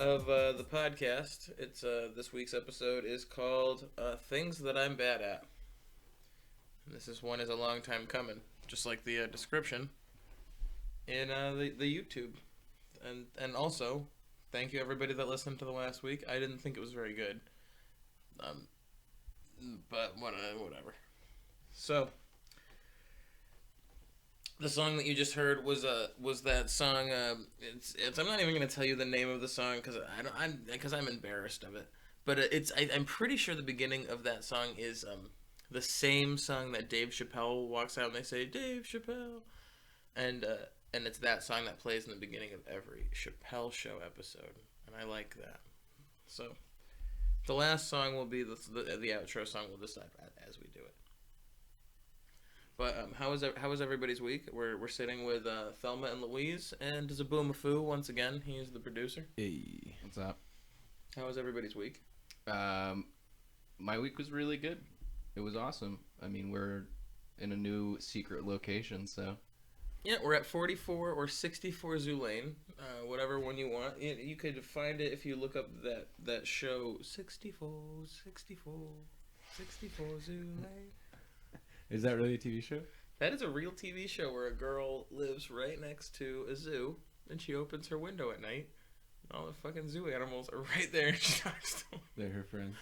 of the podcast. It's this week's episode is called "Things That I'm Bad At." This one is a long time coming, just like the description in the YouTube, and also thank you everybody that listened to the last week. I didn't think it was very good, but whatever. So. The song that you just heard was that song. It's I'm not even gonna tell you the name of the song because I'm embarrassed of it. But I'm pretty sure the beginning of that song is the same song that Dave Chappelle walks out and they say Dave Chappelle, and it's that song that plays in the beginning of every Chappelle show episode, and I like that. So the last song will be the outro song. We'll decide as we do it. But how was everybody's week? We're sitting with Thelma and Louise and Zaboomafoo once again. He's the producer. Hey, what's up? How was everybody's week? My week was really good. It was awesome. I mean, we're in a new secret location, so. Yeah, we're at 44 or 64 Zoo Lane, whatever one you want. You could find it if you look up that show 64 Zoo Lane. Is that really a TV show? That is a real TV show where a girl lives right next to a zoo, and she opens her window at night, and all the fucking zoo animals are right there, and she talks to them. They're her friends.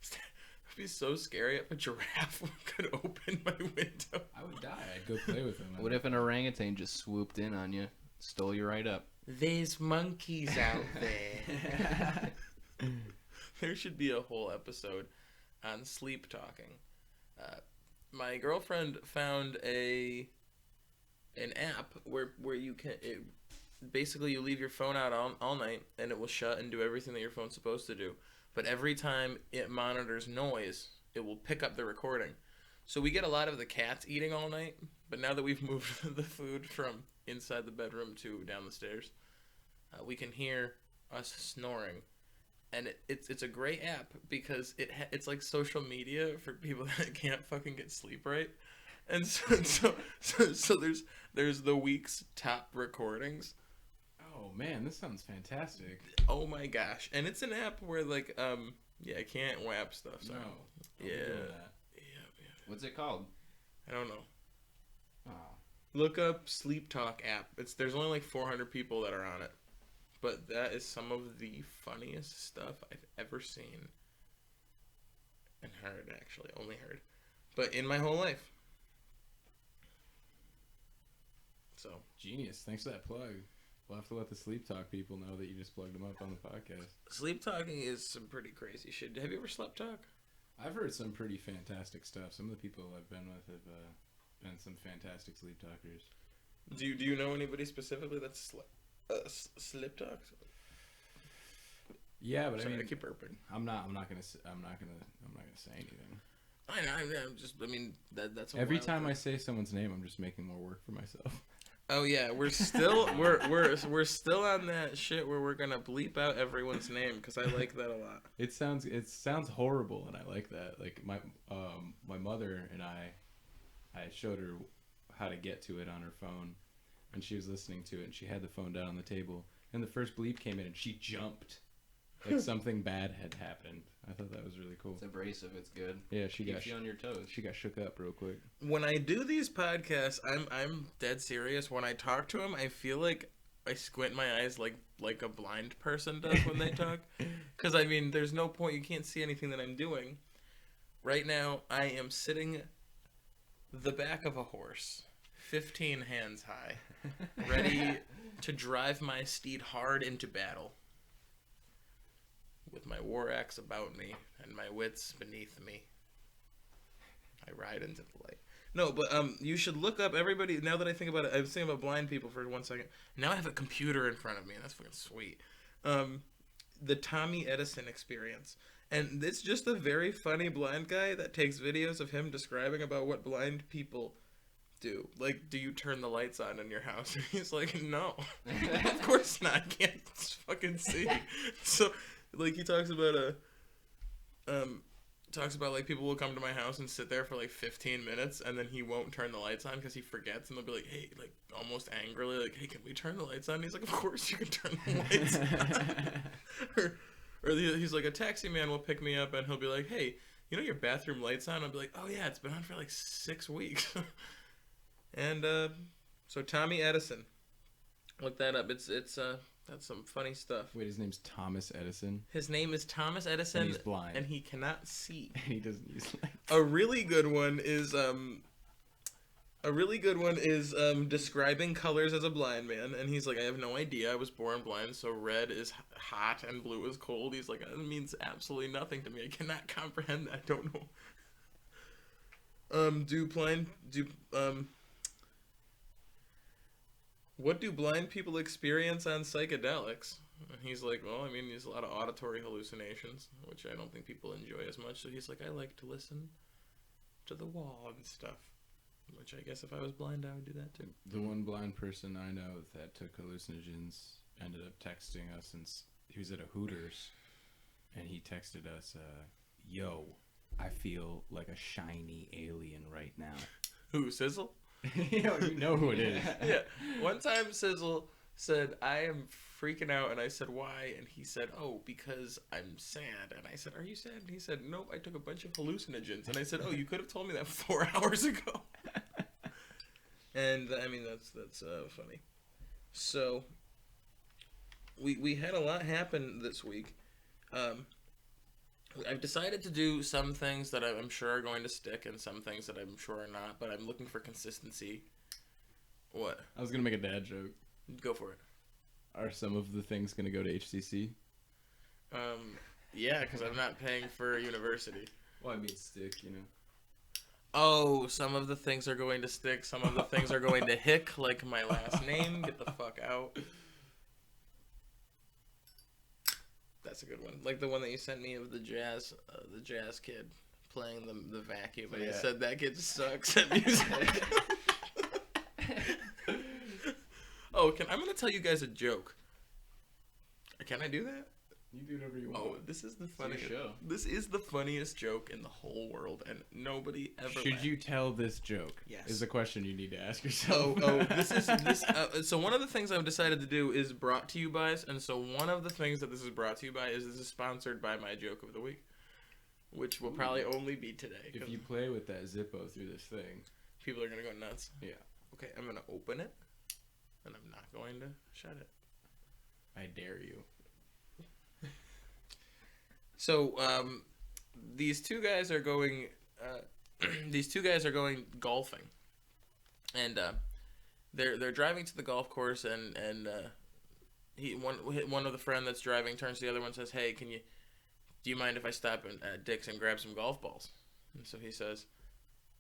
It'd be so scary if a giraffe could open my window. I would die. I'd go play with them. What if an orangutan just swooped in on you, stole you right up? There's monkeys out there. There should be a whole episode on sleep talking. My girlfriend found an app where you can basically you leave your phone out all night and it will shut and do everything that your phone's supposed to do. But every time it monitors noise, it will pick up the recording. So we get a lot of the cats eating all night. But now that we've moved the food from inside the bedroom to down the stairs, we can hear us snoring. And it's a great app because it's like social media for people that can't fucking get sleep right, and so there's the week's top recordings. Oh man, this sounds fantastic. Oh my gosh, and it's an app where like I can't WAP stuff. So. No. Yeah. What's it called? I don't know. Oh. Look up Sleep Talk app. There's only like 400 people that are on it. But that is some of the funniest stuff I've ever seen and heard, actually. Only heard. But in my whole life. So. Genius. Thanks for that plug. We'll have to let the Sleep Talk people know that you just plugged them up on the podcast. Sleep talking is some pretty crazy shit. Have you ever slept talk? I've heard some pretty fantastic stuff. Some of the people I've been with have been some fantastic sleep talkers. Do you know anybody specifically that's slip talk? Yeah, but Sorry, I mean, I keep burping. I'm not gonna say anything. I mean that's every time I say someone's name, I'm just making more work for myself. Oh yeah, we're still we're still on that shit where we're gonna bleep out everyone's name because I like that a lot. It sounds horrible, and I like that. Like my mother and I showed her how to get to it on her phone. And she was listening to it, and she had the phone down on the table. And the first bleep came in, and she jumped. Like something bad had happened. I thought that was really cool. It's abrasive. It's good. Yeah, she keeps you on your toes. She got shook up real quick. When I do these podcasts, I'm dead serious. When I talk to him, I feel like I squint my eyes like a blind person does when they talk. Because, I mean, there's no point. You can't see anything that I'm doing. Right now, I am sitting the back of a horse. 15 hands high, ready to drive my steed hard into battle, with my war axe about me and my wits beneath me. I ride into the light. No, but you should look up everybody. Now that I think about it, I was thinking about blind people for 1 second. Now I have a computer in front of me, and that's fucking sweet. The Tommy Edison experience. And it's just a very funny blind guy that takes videos of him describing about what blind people do. Like, do you turn the lights on in your house? And he's like, no. Of course not. I can't fucking see. So, like, he talks about talks about like people will come to my house and sit there for like 15 minutes and then he won't turn the lights on because he forgets, and they'll be like, hey, like almost angrily, like, hey, can we turn the lights on? And he's like, of course you can turn the lights on. or he's like, a taxi man will pick me up and he'll be like, hey, you know your bathroom lights on? I'll be like, oh yeah, it's been on for like 6 weeks. And so Tommy Edison, look that up. It's that's some funny stuff. Wait, his name's Thomas Edison? His name is Thomas Edison. And he's blind. And he cannot see. And he doesn't use lights. A really good one is describing colors as a blind man, and he's like, I have no idea. I was born blind, so red is hot and blue is cold. He's like, that means absolutely nothing to me. I cannot comprehend that. I don't know. What do blind people experience on psychedelics? And he's like, well, I mean, there's a lot of auditory hallucinations, which I don't think people enjoy as much. So he's like, I like to listen to the wall and stuff, which I guess if I was blind, I would do that too. The one blind person I know that took hallucinogens ended up texting us, and he was at a Hooters, and he texted us, yo, I feel like a shiny alien right now. Who, Sizzle? You know who it is. Yeah. One time Sizzle said, I am freaking out, and I said, why? And he said, oh, because I'm sad. And I said, are you sad? And he said, nope, I took a bunch of hallucinogens. And I said, oh, you could have told me that 4 hours ago. And I mean, that's funny. So we had a lot happen this week. I've decided to do some things that I'm sure are going to stick and some things that I'm sure are not, but I'm looking for consistency. What? I was going to make a dad joke. Go for it. Are some of the things going to go to HCC? Yeah, because I'm not paying for university. Well, I mean stick, you know. Oh, some of the things are going to stick, some of the things are going to hick, like my last name. Get the fuck out. That's a good one. Like the one that you sent me of the jazz kid playing the vacuum. And I said that kid sucks at music. Oh, I'm going to tell you guys a joke. Can I do that? You do whatever you want. Oh, this is the funniest show. This is the funniest joke in the whole world, and nobody ever. Should you tell this joke? Yes. Is the question you need to ask yourself. So one of the things I've decided to do is brought to you by, and so one of the things that this is brought to you by is this is sponsored by my joke of the week, which will probably only be today. If you play with that Zippo through this thing, people are gonna go nuts. Yeah. Okay, I'm gonna open it, and I'm not going to shut it. I dare you. So, these two guys are going. Golfing, and they're driving to the golf course, and one of the friend that's driving turns to the other one and says, "Hey, do you mind if I stop at Dick's and grab some golf balls?" And so he says,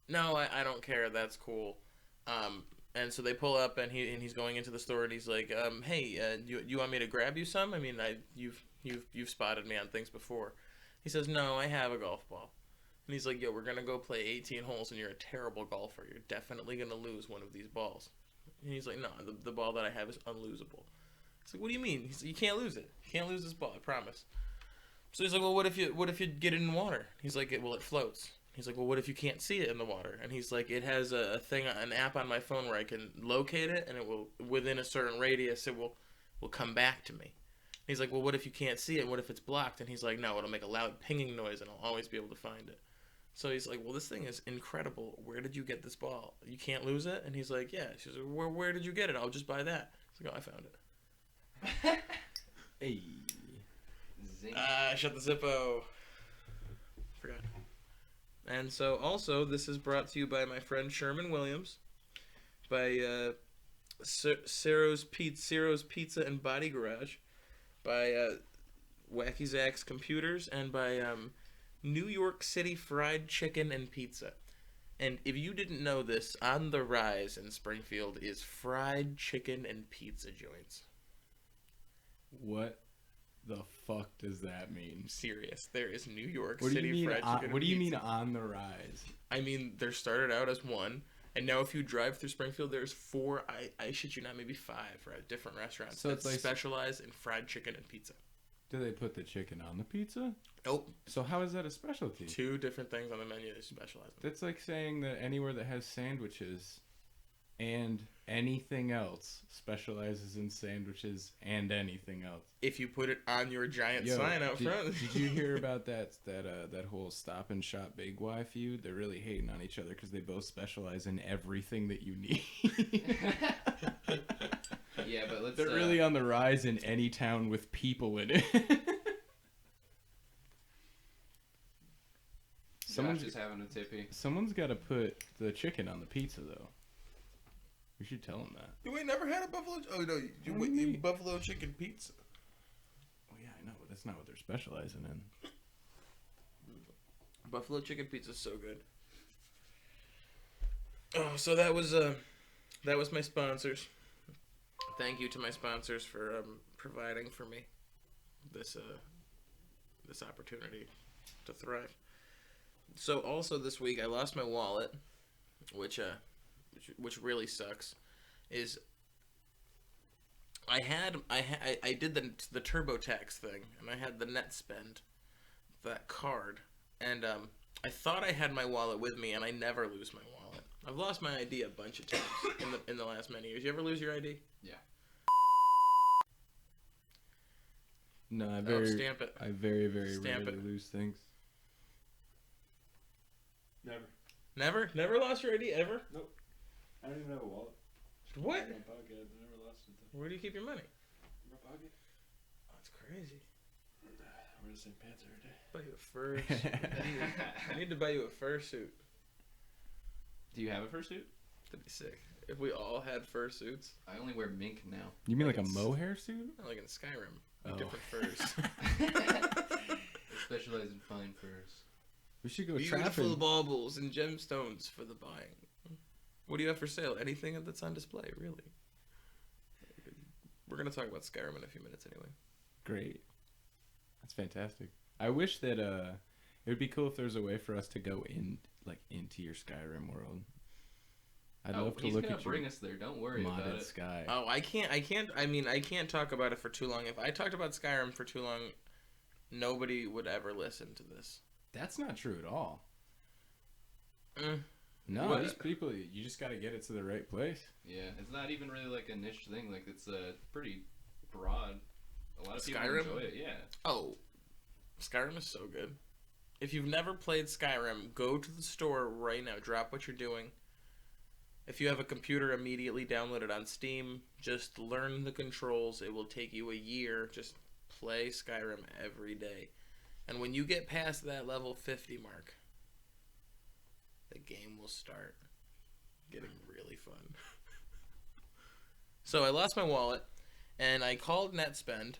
"No, I don't care. That's cool." And so they pull up, and he's going into the store, and he's like, "Hey, you want me to grab you some? I mean, you've spotted me on things before." He says, "No, I have a golf ball." And he's like, "Yo, we're gonna go play 18 holes, and you're a terrible golfer. You're definitely gonna lose one of these balls." And he's like, "No, the ball that I have is unlosable." He's like, "What do you mean?" He's like, "You can't lose it. You can't lose this ball. I promise." So he's like, "Well, what if you get it in water?" He's like, "Well, it floats." He's like, "Well, what if you can't see it in the water?" And he's like, "It has an app on my phone where I can locate it, and it will, within a certain radius, it will come back to me." He's like, "Well, what if you can't see it? What if it's blocked?" And he's like, "No, it'll make a loud pinging noise, and I'll always be able to find it." So he's like, "Well, this thing is incredible. Where did you get this ball? You can't lose it?" And he's like, "Yeah." She's like, "Where did you get it? I'll just buy that." He's like, "Oh, I found it." Hey. Zing. Shut the Zippo. Forgot. And so, also, this is brought to you by my friend Sherman Williams, by Ciro's Pizza and Body Garage, by Wacky Zach's Computers, and by New York City Fried Chicken and Pizza. And if you didn't know this, on the rise in Springfield is fried chicken and pizza joints. What the fuck does that mean? I'm serious. There is New York What City Fried Chicken and Pizza. What do you mean on the rise? I mean, they're started out as one, and now if you drive through Springfield, there's 4, I shit you not, maybe 5 different restaurants that specialize in fried chicken and pizza. Do they put the chicken on the pizza? Nope. So how is that a specialty? 2 different things on the menu they specialize in. That's like saying that anywhere that has sandwiches and anything else specializes in sandwiches and anything else. If you put it on your giant sign out front. Did you hear about that whole Stop and Shop Big Y feud? They're really hating on each other because they both specialize in everything that you need. Yeah, but they're really on the rise in any town with people in it. Someone's just having a tippy. Someone's got to put the chicken on the pizza, though. We should tell him that. You ain't never had a buffalo... Oh, no. You eat buffalo chicken pizza. Oh, yeah, I know, but that's not what they're specializing in. Buffalo chicken pizza's so good. Oh, so that was my sponsors. Thank you to my sponsors for providing for me this opportunity to thrive. So also this week I lost my wallet, which really sucks. Is I did the TurboTax thing, and I had the net spend, that card, and I thought I had my wallet with me, and I never lose my wallet. I've lost my ID a bunch of times in the last many years. You ever lose your ID? Yeah. No, stamp it. I very Stamp rarely it. lose things. Never lost your ID ever? Nope. I don't even have a wallet. What? In my pocket. I never lost it. Where do you keep your money? In my pocket. Oh, that's crazy. I wear the same pants every day. Buy you a fursuit. I need to buy you a fursuit. Do you have a fursuit? That'd be sick. If we all had fursuits. I only wear mink now. You mean like a mohair suit? Like in Skyrim. Oh. Different furs. I specialize in fine furs. We should go Beautiful trapping. baubles and gemstones for the buying. What do you have for sale? Anything that's on display, really. We're going to talk about Skyrim in a few minutes anyway. Great. That's fantastic. I wish that it would be cool if there was a way for us to go into your Skyrim world. I'd love to look at He's gonna bring us there. Don't worry about modded it. sky. Oh, I can't talk about it for too long. If I talked about Skyrim for too long, nobody would ever listen to this. That's not true at all. Mm. No, What? these people, you just got to get it to the right place. Yeah, it's not even really like a niche thing. Like, it's pretty broad. A lot of people Skyrim? enjoy it, yeah. Oh, Skyrim is so good. If you've never played Skyrim, go to the store right now. Drop what you're doing. If you have a computer, immediately download it on Steam. Just learn the controls. It will take you a year. Just play Skyrim every day. And when you get past that level 50 mark, the game will start getting really fun. So I lost my wallet, and I called NetSpend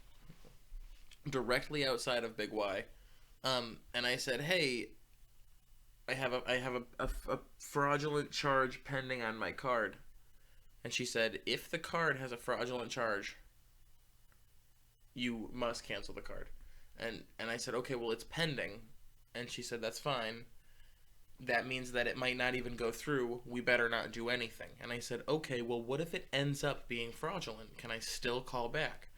directly outside of Big Y, and I said, "Hey, I have a fraudulent charge pending on my card." And she said, "If the card has a fraudulent charge, you must cancel the card." And I said, "Okay, well, it's pending." And she said, "That's fine. That means that it might not even go through. We better not do anything." And I said, "Okay, well, what if it ends up being fraudulent? Can I still call back?"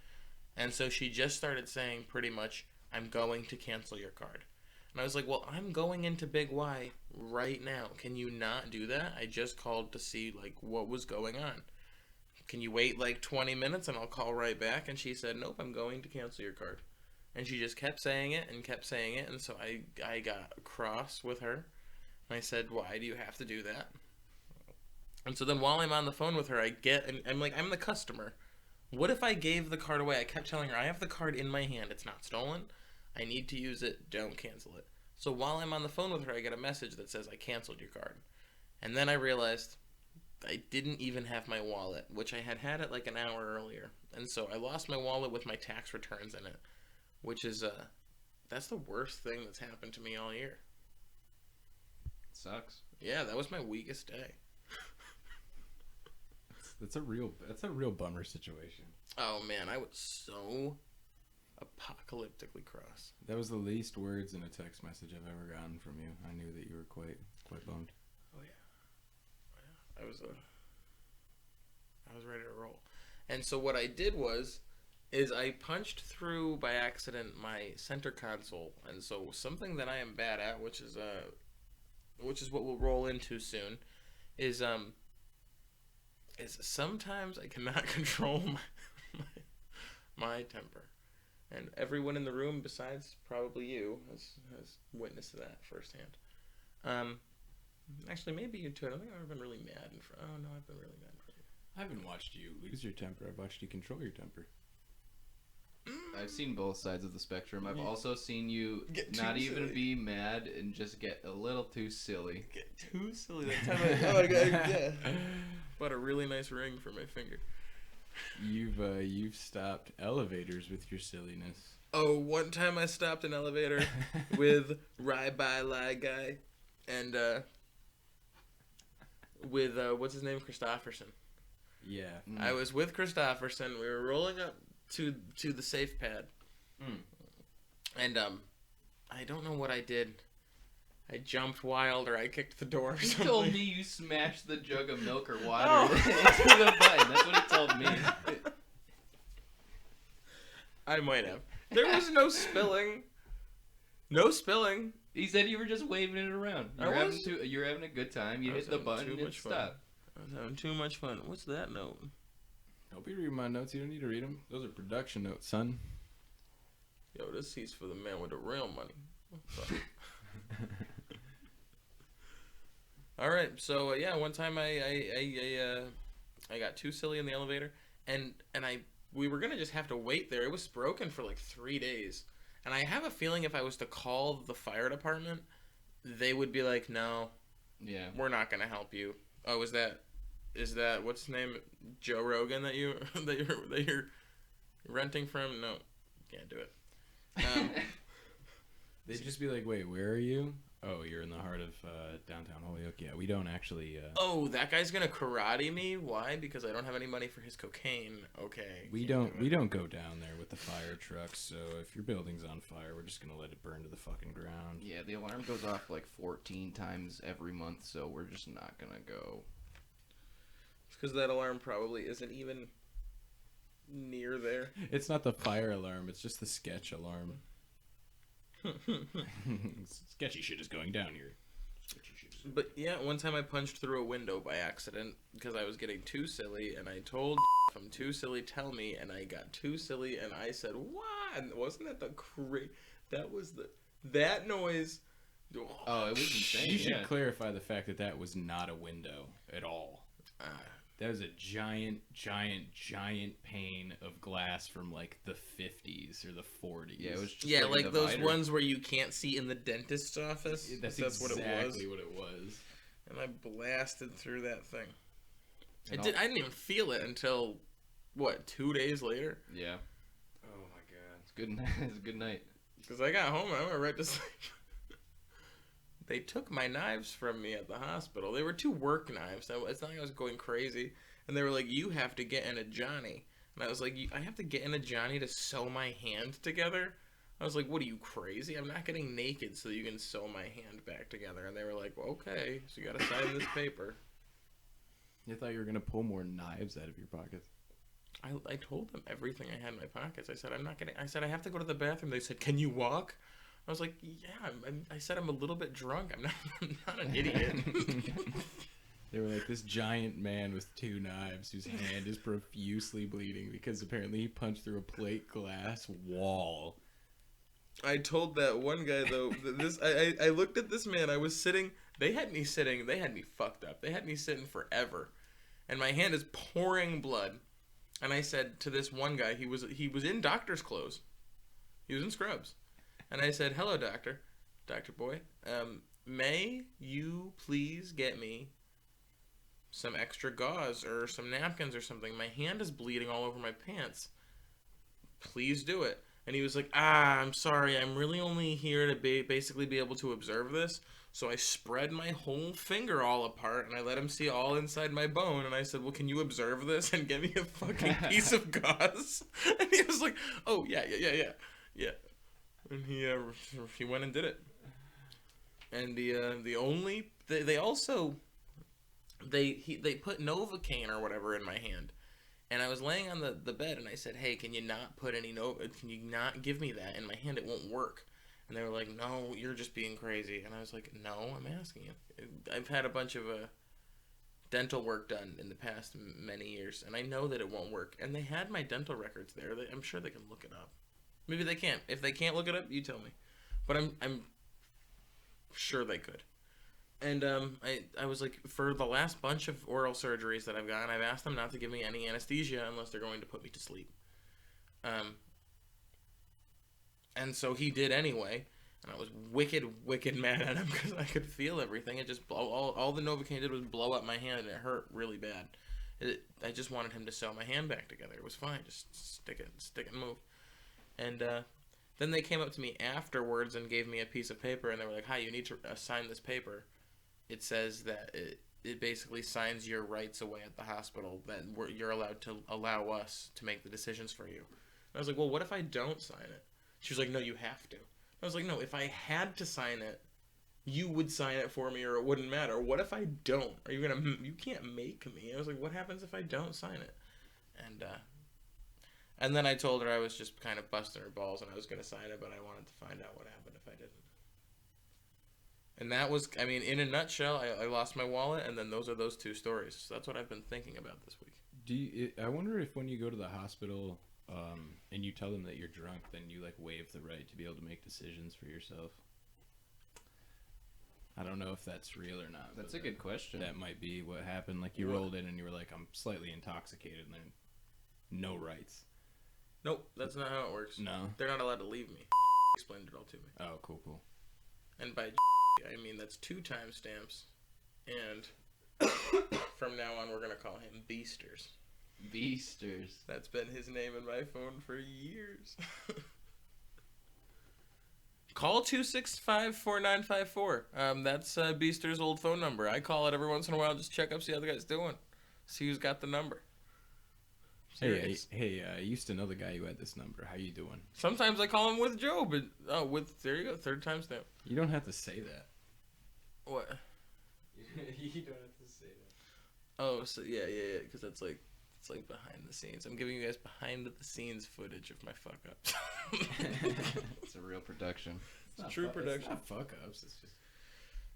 And so she just started saying pretty much, "I'm going to cancel your card." And I was like, "Well, I'm going into Big Y right now. Can you not do that? I just called to see, like, what was going on. Can you wait, like, 20 minutes and I'll call right back?" And she said, "Nope, I'm going to cancel your card." And she just kept saying it and kept saying it. And so I got cross with her. And I said, "Why do you have to do that?" And so then while I'm on the phone with her, I'm like, I'm the customer. What if I gave the card away? I kept telling her, I have the card in my hand. It's not stolen. I need to use it. Don't cancel it. So while I'm on the phone with her, I get a message that says, "I canceled your card." And then I realized I didn't even have my wallet, which I had it like an hour earlier. And so I lost my wallet with my tax returns in it, which is, that's the worst thing that's happened to me all year. Sucks. Yeah, that was my weakest day. That's a real bummer situation. Oh man, I was so apocalyptically cross. That was the least words in a text message I've ever gotten from you. I knew that you were quite bummed. Oh yeah. I was ready to roll. And so what I did was is I punched through by accident my center console, and so something that I am bad at, which is what we'll roll into soon, is sometimes I cannot control my temper, and everyone in the room besides probably you has witnessed that firsthand. Actually, maybe you too. I don't think I've ever been really mad in front. Oh no, I've been really mad in front of you. I haven't watched you lose your temper. I've watched you control your temper. I've seen both sides of the spectrum. I've Yeah. also seen you Get not too even silly. be mad and just get a little too silly. Get too silly that time. Oh, yeah. Bought a really nice ring for my finger. You've stopped elevators with your silliness. Oh, one time I stopped an elevator with Rye-Bye Lie Guy and with what's his name, Christofferson. Yeah. I was with Christofferson. We were rolling up to the safe pad, and I don't know what I did. I jumped wild, or I kicked the door. Or He something. told me you smashed the jug of milk or water Oh. into the button. That's what he told me. I might have. There was no spilling. No spilling. He said you were just waving it around. You're having a good time. You I was hit the having button too and much fun. stop. I was having too much fun. What's that note? Don't be reading my notes. You don't need to read them. Those are production notes, son. Yo, this seat's for the man with the real money. All right, so yeah, one time I got too silly in the elevator, and we were gonna just have to wait there. It was broken for like 3 days, and I have a feeling if I was to call the fire department, they would be like, "No, Yeah. we're not gonna help you." Oh, is that what's his name, Joe Rogan that you're renting from? No, can't do it. They'd just be like, wait, where are you? Oh, you're in the heart of downtown Holyoke. Yeah, we don't actually... Oh, that guy's gonna karate me? Why? Because I don't have any money for his cocaine. Okay. We don't go down there with the fire trucks, so if your building's on fire, we're just going to let it burn to the fucking ground. Yeah, the alarm goes off like 14 times every month, so we're just not gonna go. It's because that alarm probably isn't even near there. It's not the fire alarm, it's just the sketch alarm. Sketchy shit is going down here. But yeah, one time I punched through a window by accident because I was getting too silly, and I told if I'm too silly, tell me, and I got too silly, and I said, what? And wasn't that that noise? Oh, it was insane. You should Yeah. clarify the fact that was not a window at all. That was a giant pane of glass from like the 50s or the 40s. Yeah, it was just Yeah, like, a like those divider. ones where you can't see in the dentist's office. That's what it was. exactly what it was. And I blasted through that thing. And I didn't even feel it until, what, 2 days later? Yeah, Oh my god. it's good. It's a good night. Because I got home and I went right to sleep. They took my knives from me at the hospital. They were 2 work knives. It's not like I was going crazy. And they were like, you have to get in a Johnny. And I was like, I have to get in a Johnny to sew my hand together? I was like, what are you, crazy? I'm not getting naked so you can sew my hand back together. And they were like, well, okay, so you got to sign this paper. I thought you were going to pull more knives out of your pockets. I told them everything I had in my pockets. I said, I have to go to the bathroom. They said, can you walk? I was like, yeah. I said I'm a little bit drunk. I'm not an idiot. They were like, this giant man with 2 knives whose hand is profusely bleeding because apparently he punched through a plate glass wall. I told that one guy though that I looked at this man. I was sitting. They had me fucked up. They had me sitting forever, and my hand is pouring blood. And I said to this one guy, he was in doctor's clothes, he was in scrubs, and I said, "Hello, doctor boy. May you please get me some extra gauze or some napkins or something? My hand is bleeding all over my pants. Please do it." And he was like, I'm sorry, I'm really only here to basically be able to observe this. So I spread my whole finger all apart, and I let him see all inside my bone. And I said, well, can you observe this and give me a fucking piece of gauze? And he was like, oh, yeah. And he went and did it. And they put Novocaine or whatever in my hand. And I was laying on the bed, and I said, hey, can you not give me that in my hand? It won't work. And they were like, no, you're just being crazy. And I was like, no, I'm asking you. I've had a bunch of dental work done in the past many years, and I know that it won't work. And they had my dental records there. I'm sure they can look it up. Maybe they can't. If they can't look it up, you tell me. But I'm sure they could. And I was like, for the last bunch of oral surgeries that I've gotten, I've asked them not to give me any anesthesia unless they're going to put me to sleep. And so he did anyway, and I was wicked mad at him because I could feel everything. It just all the Novocaine did was blow up my hand, and it hurt really bad. I just wanted him to sew my hand back together. It was fine, just stick it and move. And then they came up to me afterwards and gave me a piece of paper, and they were like, "Hi, you need to sign this paper." It says that it basically signs your rights away at the hospital, that you're allowed to allow us to make the decisions for you. And I was like, well, what if I don't sign it? She was like, no, you have to. I was like, no, if I had to sign it, you would sign it for me or it wouldn't matter. What if I don't? You can't make me. I was like, what happens if I don't sign it? And then I told her I was just kind of busting her balls and I was going to sign it, but I wanted to find out what happened if I didn't. And that was, I mean, in a nutshell, I lost my wallet, and then those are those two stories. So that's what I've been thinking about this week. I wonder if when you go to the hospital and you tell them that you're drunk, then you like waive the right to be able to make decisions for yourself. I don't know if that's real or not. That's a good question. That might be what happened. Like you rolled in and you were like, I'm slightly intoxicated, and then no rights. Nope, that's not how it works. No. They're not allowed to leave me. Explained it all to me. Oh, cool. And by I mean that's 2 timestamps. And from now on, we're going to call him Beasters. Beasters. That's been his name in my phone for years. Call 265-4954. That's Beaster's old phone number. I call it every once in a while, just check up, see how the guy's doing. See who's got the number. Serious. Hey, I used to know the guy who had this number. How you doing? Sometimes I call him with Joe, but there you go, 3rd timestamp. You don't have to say that. What? You don't have to say that. Oh, so yeah, because it's like behind the scenes. I'm giving you guys behind the scenes footage of my fuck ups. It's a real production. It's a true production. It's not fuck ups. It's just.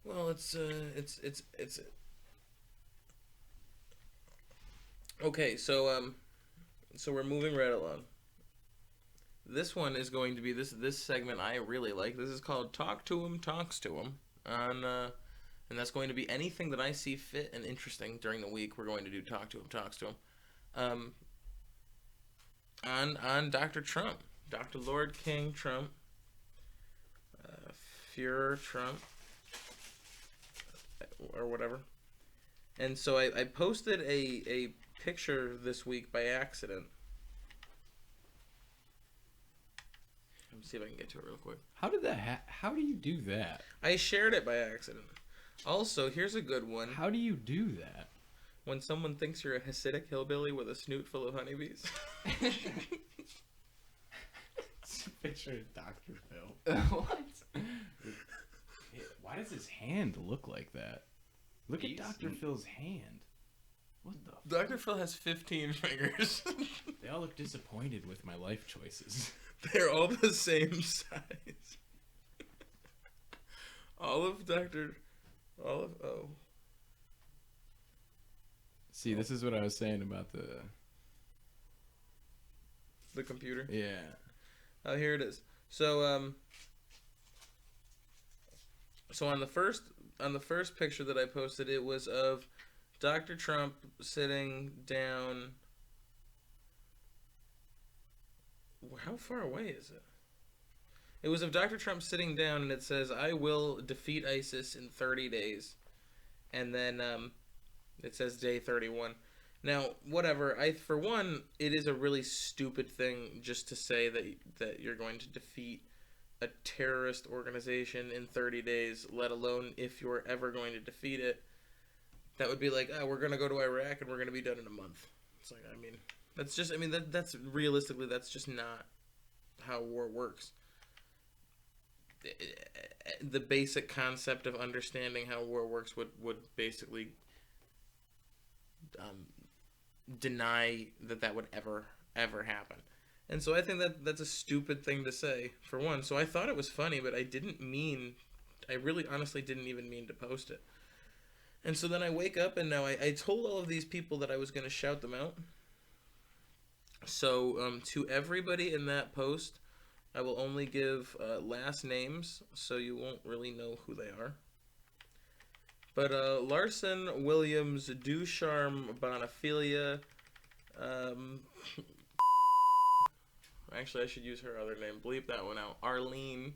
Well, it's okay. So we're moving right along. This one is going to be this segment I really like. This is called Talk to Him Talks to Him, and that's going to be anything that I see fit and interesting during the week. We're going to do Talk to Him Talks to Him. On Dr. Trump, Dr. Lord King Trump, Führer Trump, or whatever. And so I posted a picture this week by accident. Let me see if I can get to it real quick. How did that? How do you do that? I shared it by accident. Also, here's a good one. How do you do that? When someone thinks you're a Hasidic hillbilly with a snoot full of honeybees. It's a picture of Dr. Phil. What? Why does his hand look like that? Look at He's- Dr. Phil's hand. What the? Dr. Phil has 15 fingers. They all look disappointed with my life choices. They're all the same size. Oh. See, this is what I was saying about the computer. Yeah. Oh, here it is. So on the first picture that I posted, it was of Dr. Trump sitting down. How far away is it? It was of Dr. Trump sitting down, and it says, "I will defeat ISIS in 30 days." And then it says day 31. Now, whatever. For one, it is a really stupid thing just to say that you're going to defeat a terrorist organization in 30 days, let alone if you're ever going to defeat it. That would be like, we're going to go to Iraq and we're going to be done in a month. It's like, that's realistically, that's just not how war works. The basic concept of understanding how war works would basically deny that would ever happen. And so I think that's a stupid thing to say, for one. So I thought it was funny, but I really honestly didn't even mean to post it. And so then I wake up, and now I told all of these people that I was going to shout them out. So to everybody in that post, I will only give last names, so you won't really know who they are. But Larson, Williams, Ducharme, Bonaphilia, actually I should use her other name, bleep that one out, Arlene,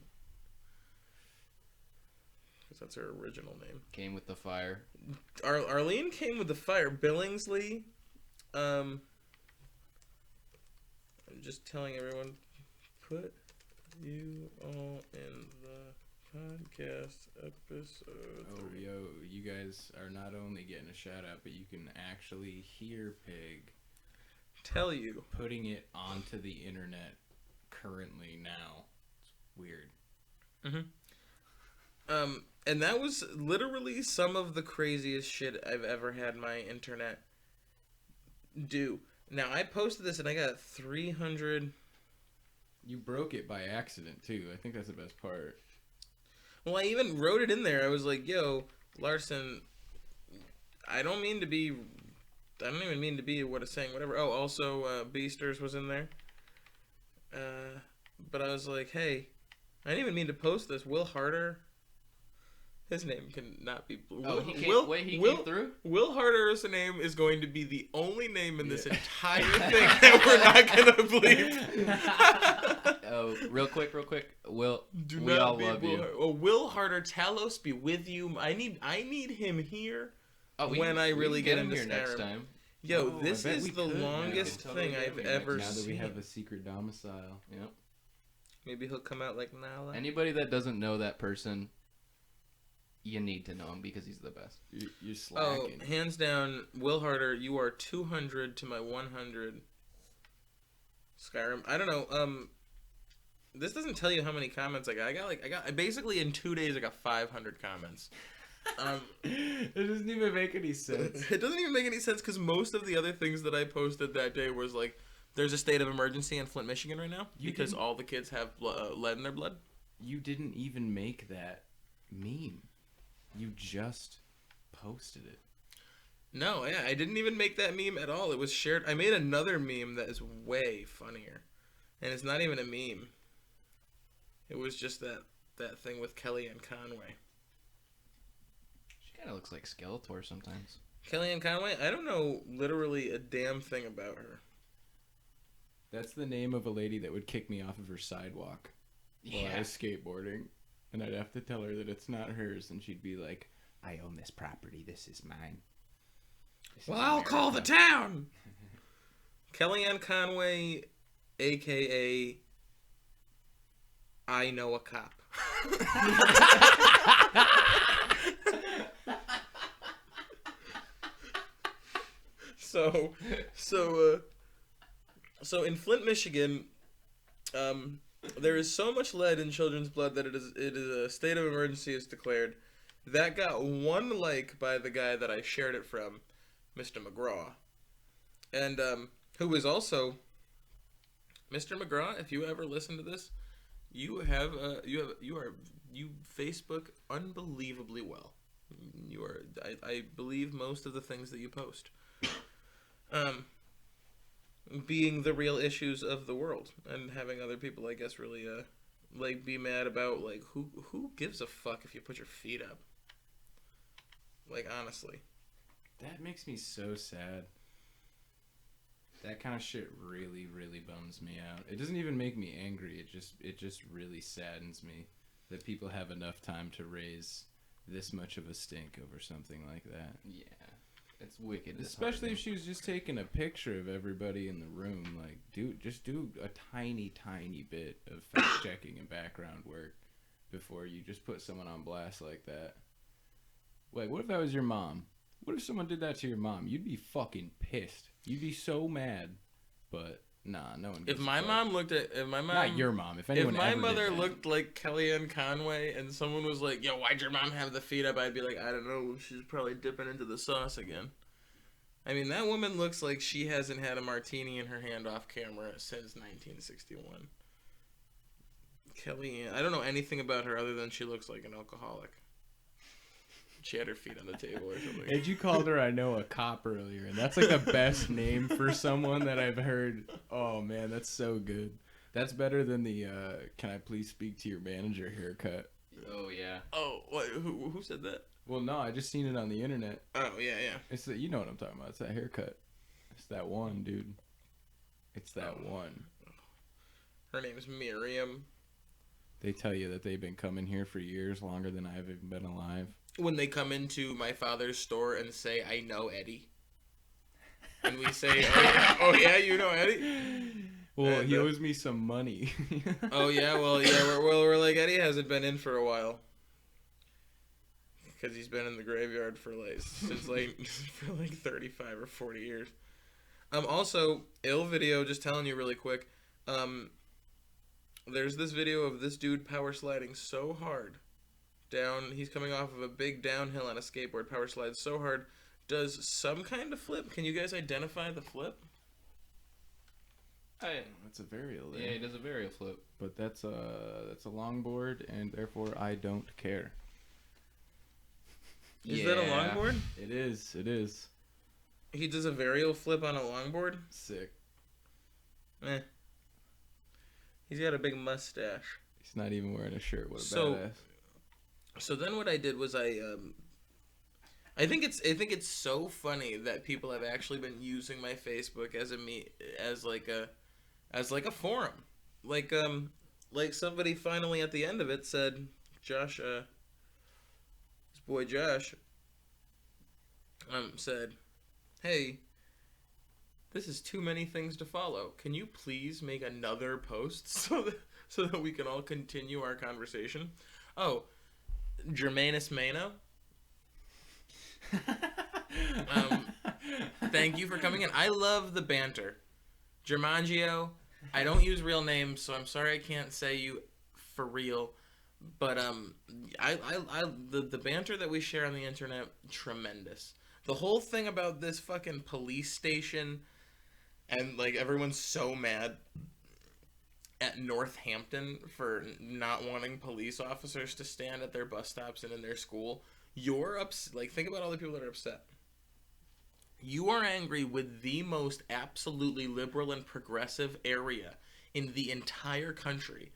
because that's her original name. Came with the fire. Arlene came with the fire. Billingsley, I'm just telling everyone, put you all in the podcast episode 3. Oh, yo, you guys are not only getting a shout out, but you can actually hear Pig Tell you. putting it onto the internet currently now. It's weird. And that was literally some of the craziest shit I've ever had my internet do. Now, I posted this and I got 300... You broke it by accident, too. I think that's the best part. Well, I even wrote it in there. I was like, yo, Larson, I don't even mean to be what it's saying, whatever. Oh, also, Beasters was in there. But I was like, hey, I didn't even mean to post this. Will Harder, his name cannot be... He came through? Will Harder's name is going to be the only name in this entire thing that we're not going to believe. Oh, real quick. Will, Do we not all be love Will you. Harder. Well, Will Harder, Talos be with you. I need him here when I really get into here next Skyrim. time. Yo, Oh, this I bet is we the could now. longest Totally thing get I've him ever Now that seen. we have a secret domicile. Yep. Maybe he'll come out like Nala. Anybody that doesn't know that person, you need to know him because he's the best. You're Oh, slacking. hands down, Will Harder, you are 200 to my 100. Skyrim. I don't know. This doesn't tell you how many comments I got. I got basically in 2 days I got 500 comments. It doesn't even make any sense. It doesn't even make any sense because most of the other things that I posted that day was like, there's a state of emergency in Flint, Michigan right now because all the kids have lead in their blood. You didn't even make that meme. You just posted it. No, yeah, I didn't even make that meme at all. It was shared. I made another meme that is way funnier, and it's not even a meme. It was just that thing with Kellyanne Conway. She kind of looks like Skeletor sometimes. Kellyanne Conway? I don't know literally a damn thing about her. That's the name of a lady that would kick me off of her sidewalk while I was skateboarding. And I'd have to tell her that it's not hers. And she'd be like, I own this property. This is mine. Well, I'll call the town! Kellyanne Conway, a.k.a. I know a cop. So in Flint, Michigan, there is so much lead in children's blood that it is a state of emergency is declared. That got 1 like by the guy that I shared it from, Mr. McGraw, and who is also Mr. McGraw. If you ever listen to this, you Facebook unbelievably well. You are I believe most of the things that you post. Being the real issues of the world and having other people, I guess, really like be mad about like who gives a fuck if you put your feet up. Like, honestly. That makes me so sad. That kind of shit really, really bums me out. It doesn't even make me angry. It just really saddens me that people have enough time to raise this much of a stink over something like that. Yeah. It's wicked. Especially if she was just taking a picture of everybody in the room. Like, just do a tiny, tiny bit of fact checking and background work before you just put someone on blast like that. Like, what if that was your mom? What if someone did that to your mom? You'd be fucking pissed. You'd be so mad. But nah, no one. If my mom, not your mom. If anyone. If my ever mother did that. looked like Kellyanne Conway and someone was like, "Yo, why'd your mom have the feet up?" I'd be like, "I don't know. She's probably dipping into the sauce again." I mean, that woman looks like she hasn't had a martini in her hand off camera since 1961. Kellyanne, I don't know anything about her other than she looks like an alcoholic. She had her feet on the table or something. And you called her, I know, a cop earlier, and that's like the best name for someone that I've heard. Oh man, that's so good. That's better than the "Can I please speak to your manager" haircut. Oh yeah. Oh, what? Who said that? Well, no, I just seen it on the internet. Oh yeah. It's you know what I'm talking about. It's that haircut. It's that one, dude. It's that one. Her name is Miriam. They tell you that they've been coming here for years, longer than I've even been alive. When they come into my father's store and say, "I know Eddie," and we say, "Oh yeah, you know Eddie." Well, And, he owes me some money. Oh yeah, well yeah, we're like, Eddie hasn't been in for a while because he's been in the graveyard for since 35 or 40 years. Also, ill video. Just telling you really quick. There's this video of this dude power sliding so hard down. He's coming off of a big downhill on a skateboard. Power slides so hard, does some kind of flip. Can you guys identify the flip? That's a varial. Yeah, he does a varial flip. But that's a longboard, and therefore I don't care. Is that a longboard? It is. It is. He does a varial flip on a longboard? Sick. Eh. He's got a big mustache. He's not even wearing a shirt. What a So- badass. So then what I did was I think it's so funny that people have actually been using my Facebook as a forum. Like somebody finally at the end of it said, Josh, this boy Josh said, "Hey, this is too many things to follow. Can you please make another post so that we can all continue our conversation?" Oh, Germanus Mano. Thank you for coming in. I love the banter. Germangio, I don't use real names, so I'm sorry I can't say you for real. But the banter that we share on the internet, tremendous. The whole thing about this fucking police station and like everyone's so mad at Northampton for not wanting police officers to stand at their bus stops and in their school. Think about all the people that are upset. You are angry with the most absolutely liberal and progressive area in the entire country,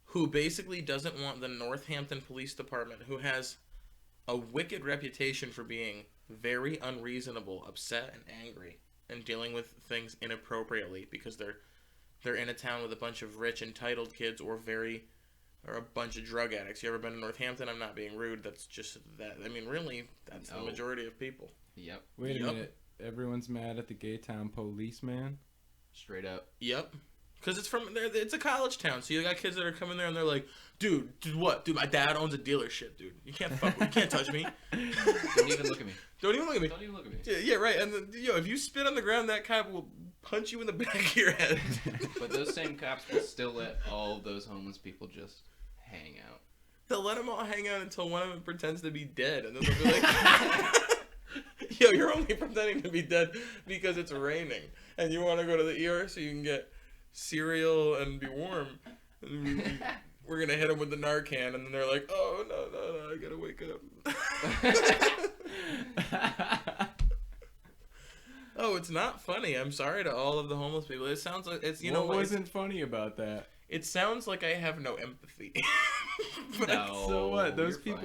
who basically doesn't want the Northampton Police Department, who has a wicked reputation for being very unreasonable, upset, and angry, and dealing with things inappropriately because they're in a town with a bunch of rich, entitled kids or a bunch of drug addicts. You ever been to Northampton? I'm not being rude. That's just that. I mean, really, that's the majority of people. Yep. Wait a minute. Everyone's mad at the gay town policeman? Straight up. Yep. Because it's a college town, so you got kids that are coming there and they're like, dude, what? Dude, my dad owns a dealership, dude. You can't touch me. Don't even look at me. Don't even look at me. Don't even look at me. Yeah, right. And if you spit on the ground, that cop will punch you in the back of your head. But those same cops will still let all of those homeless people just hang out. They'll let them all hang out until one of them pretends to be dead, and then they'll be like, "Yo, you're only pretending to be dead because it's raining, and you want to go to the ER so you can get cereal and be warm." And we're gonna hit them with the Narcan, and then they're like, "Oh no, I gotta wake up." Oh, it's not funny. I'm sorry to all of the homeless people. It sounds like it's What wasn't funny about that? It sounds like I have no empathy. No. So what? Those you're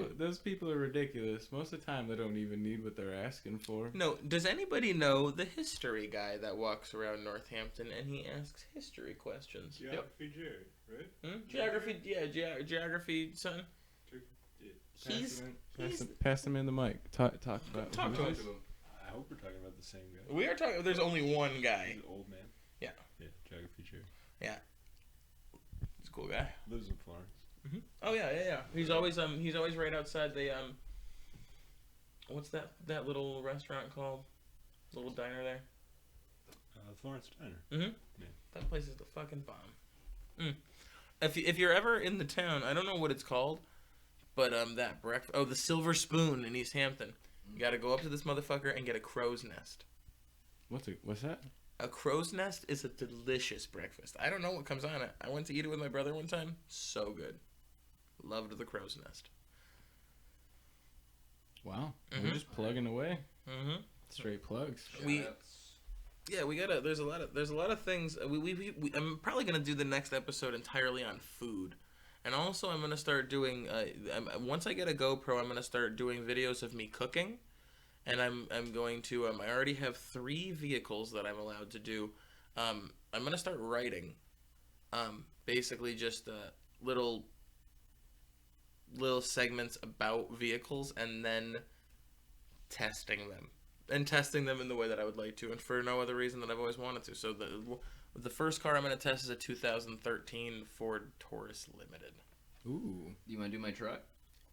people are ridiculous. Most of the time, they don't even need what they're asking for. No, does anybody know the history guy that walks around Northampton and he asks history questions? Geography Jared, right? Geography, yeah, geography, son. Pass him in the mic. Talk about. Talk to him. I hope we're talking about the same guy. We are talking. There's only one guy. He's an old man. Yeah. Yeah, Geography Jared. He's a cool guy. Lives in Florence. Mm-hmm. Oh yeah. He's always right outside the what's that little restaurant called? Little diner there. Florence Diner. Mm-hmm. Yeah. That place is the fucking bomb. If you're ever in the town, I don't know what it's called, but that breakfast. Oh, the Silver Spoon in East Hampton. You got to go up to this motherfucker and get a crow's nest. What's that? A crow's nest is a delicious breakfast. I don't know what comes on it. I went to eat it with my brother one time. So good. Loved the crow's nest. Wow. Mhm. We're just plugging away. Mm-hmm. Straight plugs. We- Shoutouts. Yeah, we gotta. There's a lot of things. I'm probably gonna do the next episode entirely on food, and also I'm gonna start doing. Once I get a GoPro, I'm gonna start doing videos of me cooking, and I'm going to. I already have 3 vehicles that I'm allowed to do. I'm gonna start writing, basically just little segments about vehicles, and then testing them. And testing them in the way that I would like to, and for no other reason than I've always wanted to. So the first car I'm going to test is a 2013 Ford Taurus Limited. Ooh. You want to do my truck?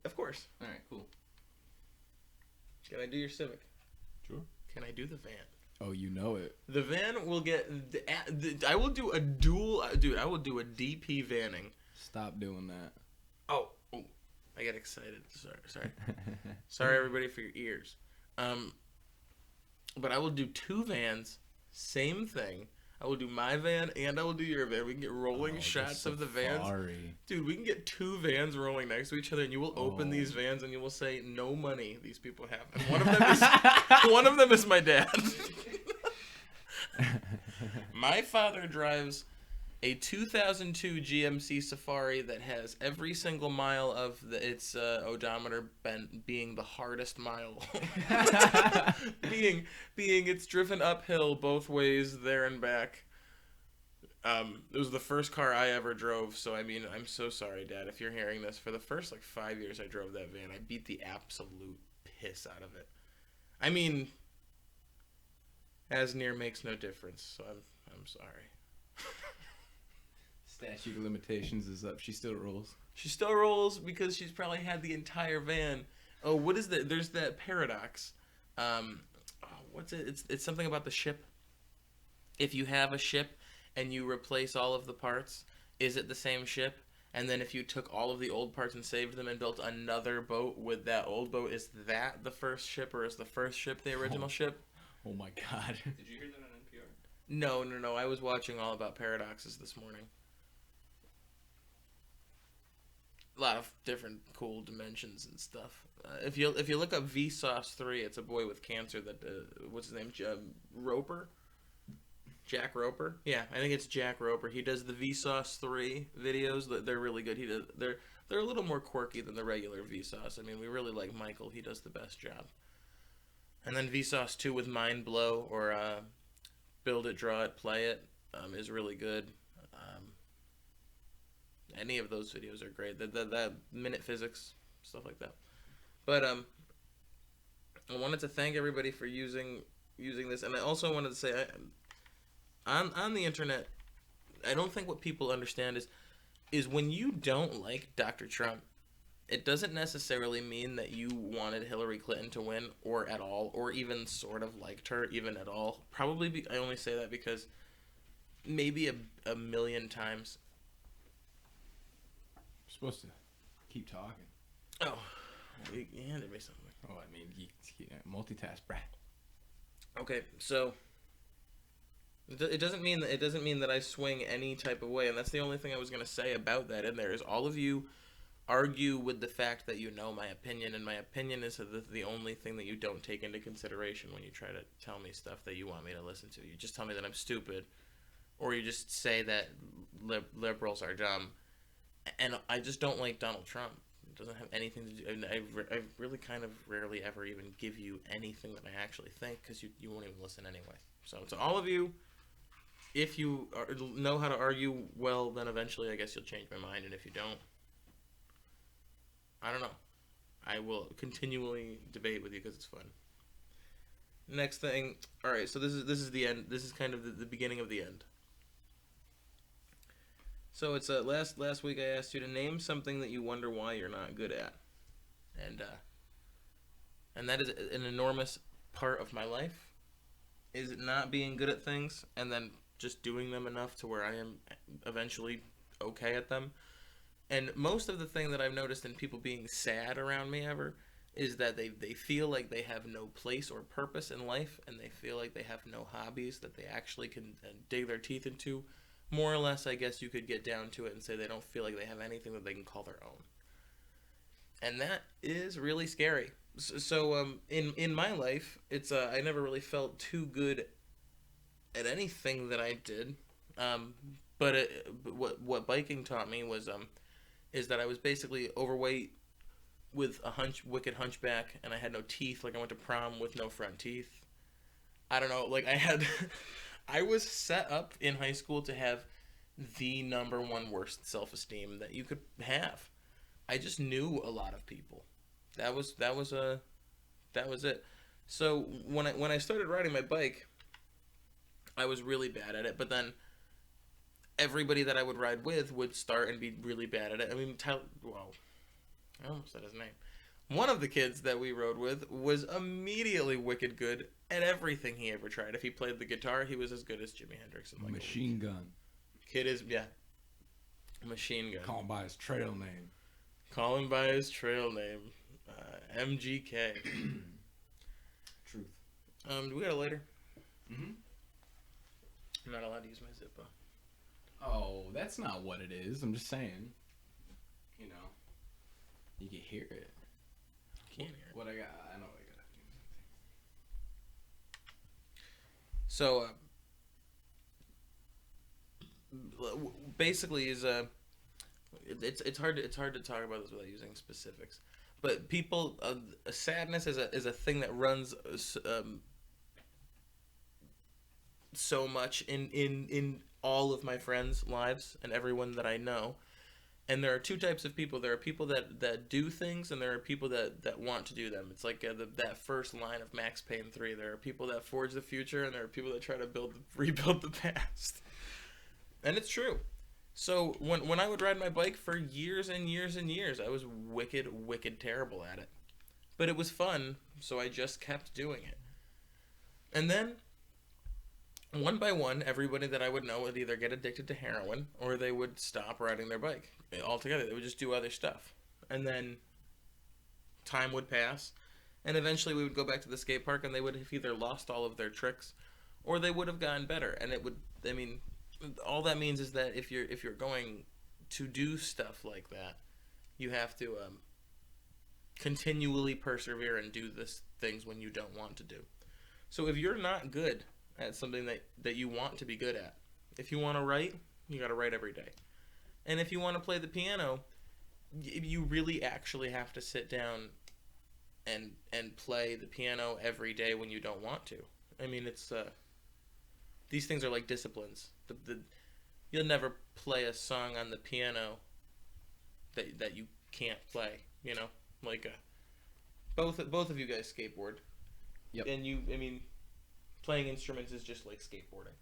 Of course. All right, cool. Can I do your Civic? Sure. Can I do the van? Oh, you know it. The van will get... I will do a dual... Dude, I will do a DP vanning. Stop doing that. Oh, I got excited. Sorry. Sorry, everybody, for your ears. But I will do 2 vans, same thing. I will do my van and I will do your van. We can get rolling shots of the vans. Safari. Dude, we can get 2 vans rolling next to each other, and you will open these vans and you will say, "No money these people have." And one of them is my dad. My father drives a 2002 GMC Safari that has every single mile of its odometer being the hardest mile. being it's driven uphill both ways there and back. It was the first car I ever drove, so I mean, I'm so sorry, Dad, if you're hearing this. For the first 5 years I drove that van, I beat the absolute piss out of it. I mean, as near makes no difference, so I'm sorry. Statute of limitations is up. She still rolls. She still rolls because she's probably had the entire van. Oh, what is that? There's that paradox. What's it? It's something about the ship. If you have a ship and you replace all of the parts, is it the same ship? And then if you took all of the old parts and saved them and built another boat with that old boat, is that the first ship, or is the first ship the original ship? Oh my god. Did you hear that on NPR? No. I was watching All About Paradoxes this morning. A lot of different cool dimensions and stuff. If you look up Vsauce 3, it's a boy with cancer that what's his name? Roper? Jack Roper? Yeah, I think it's Jack Roper. He does the Vsauce 3 videos. They're really good. They're a little more quirky than the regular Vsauce. I mean, we really like Michael. He does the best job. And then Vsauce 2 with Mind Blow or Build It, Draw It, Play It is really good. Any of those videos are great. The minute physics, stuff like that. But I wanted to thank everybody for using this, and I also wanted to say, on the internet, I don't think what people understand is when you don't like Dr. Trump, it doesn't necessarily mean that you wanted Hillary Clinton to win, or at all, or even sort of liked her, even at all. Probably, I only say that because maybe a million times. Supposed to keep talking. Oh, you handed me something. Oh, I mean, you multitask, bruh. Okay, so it doesn't mean that I swing any type of way, and that's the only thing I was gonna say about that. In there is all of you argue with the fact that you know my opinion, and my opinion is the only thing that you don't take into consideration when you try to tell me stuff that you want me to listen to. You just tell me that I'm stupid, or you just say that liberals are dumb. And I just don't like Donald Trump. It doesn't have anything to do. I really kind of rarely ever even give you anything that I actually think, because you won't even listen anyway. So to all of you, if you know how to argue well, then eventually I guess you'll change my mind. And if you don't, I don't know. I will continually debate with you because it's fun. Next thing. All right. So this is the end. This is kind of the beginning of the end. So it's last week I asked you to name something that you wonder why you're not good at, and that is an enormous part of my life, is not being good at things and then just doing them enough to where I am eventually okay at them. And most of the thing that I've noticed in people being sad around me ever is that they feel like they have no place or purpose in life, and they feel like they have no hobbies that they actually can dig their teeth into. More or less, I guess you could get down to it and say they don't feel like they have anything that they can call their own. And that is really scary. So in my life, it's I never really felt too good at anything that I did. But what biking taught me was is that I was basically overweight with a wicked hunchback, and I had no teeth. Like, I went to prom with no front teeth. I don't know. Like, I was set up in high school to have the number one worst self-esteem that you could have. I just knew a lot of people. That was it. So when I started riding my bike, I was really bad at it. But then everybody that I would ride with would start and be really bad at it. I mean, I almost said his name. One of the kids that we rode with was immediately wicked good at everything he ever tried. If he played the guitar, he was as good as Jimi Hendrix. In like Machine Gun. Kid is, yeah. Machine Gun. Call him by his trail name. Call him by his trail name. MGK. Truth. Do we got a lighter? Mm-hmm. I'm not allowed to use my Zippo. Oh, that's not what it is. I'm just saying. You know. You can hear it. Can't hear it. What I got? I know what I got. So, basically, it's hard to talk about this without using specifics. But people, sadness is a thing that runs so much in all of my friends' lives and everyone that I know. And there are two types of people. There are people that do things, and there are people that want to do them. It's like that first line of Max Payne 3. There are people that forge the future, and there are people that try to rebuild the past. And it's true. So when I would ride my bike for years and years and years, I was wicked terrible at it. But it was fun, so I just kept doing it. And then, one by one, everybody that I would know would either get addicted to heroin, or they would stop riding their bike altogether. They would just do other stuff. And then time would pass, and eventually we would go back to the skate park, and they would have either lost all of their tricks, or they would have gotten better. And it would, I mean, all that means is that if you're going to do stuff like that, you have to continually persevere and do this things when you don't want to do. So if you're not good at something that you want to be good at, if you want to write, you got to write every day. And if you want to play the piano, you really actually have to sit down and play the piano every day when you don't want to. I mean, it's these things are like disciplines. You'll never play a song on the piano that you can't play. You know, like both of you guys skateboard. Yep. And I mean, playing instruments is just like skateboarding.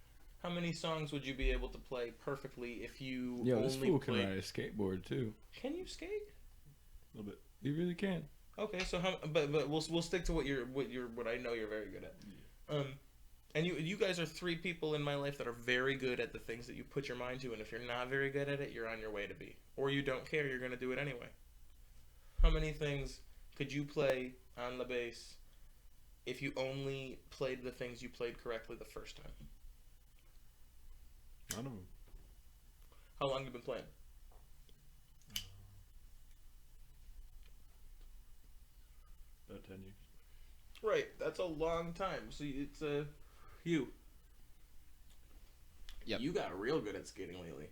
How many songs would you be able to play perfectly if you this only fool can played? ride a skateboard too. Can you skate? A little bit. You really can. Okay, so but we'll stick to what I know you're very good at. Yeah. And you guys are three people in my life that are very good at the things that you put your mind to, and if you're not very good at it, you're on your way to be. Or you don't care, you're going to do it anyway. How many things could you play on the bass if you only played the things you played correctly the first time? None of them. How long have you been playing? About 10 years. Right, that's a long time. So it's you. Yep. You got real good at skating lately.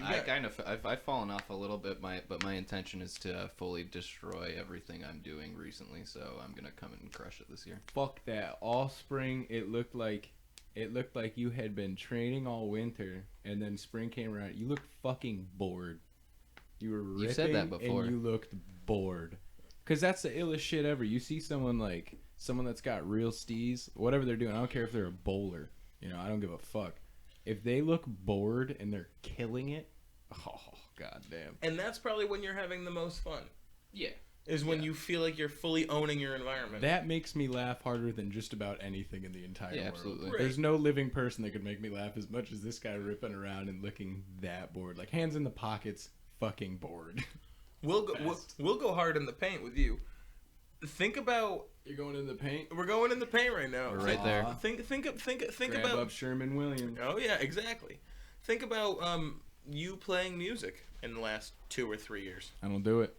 I've fallen off a little bit, but my intention is to fully destroy everything I'm doing recently, so I'm gonna come and crush it this year. Fuck that. All spring, it looked like you had been training all winter, and then spring came around. You looked fucking bored. You were ripping, You said that before. and you looked bored. Cause that's the illest shit ever. You see someone that's got real steez, whatever they're doing. I don't care if they're a bowler. You know, I don't give a fuck. If they look bored and they're killing it, oh goddamn. And that's probably when you're having the most fun. Yeah. Is when you feel like you're fully owning your environment. That makes me laugh harder than just about anything in the entire world. Absolutely. Right. There's no living person that could make me laugh as much as this guy ripping around and looking that bored. Like, hands in the pockets, fucking bored. We'll go hard in the paint with you. think about. You're going in the paint. We're going in the paint right now. We're right there. Think Grab about. up Sherman Williams. Oh yeah, exactly. Think about you playing music in the last 2 or 3 years. I don't do it.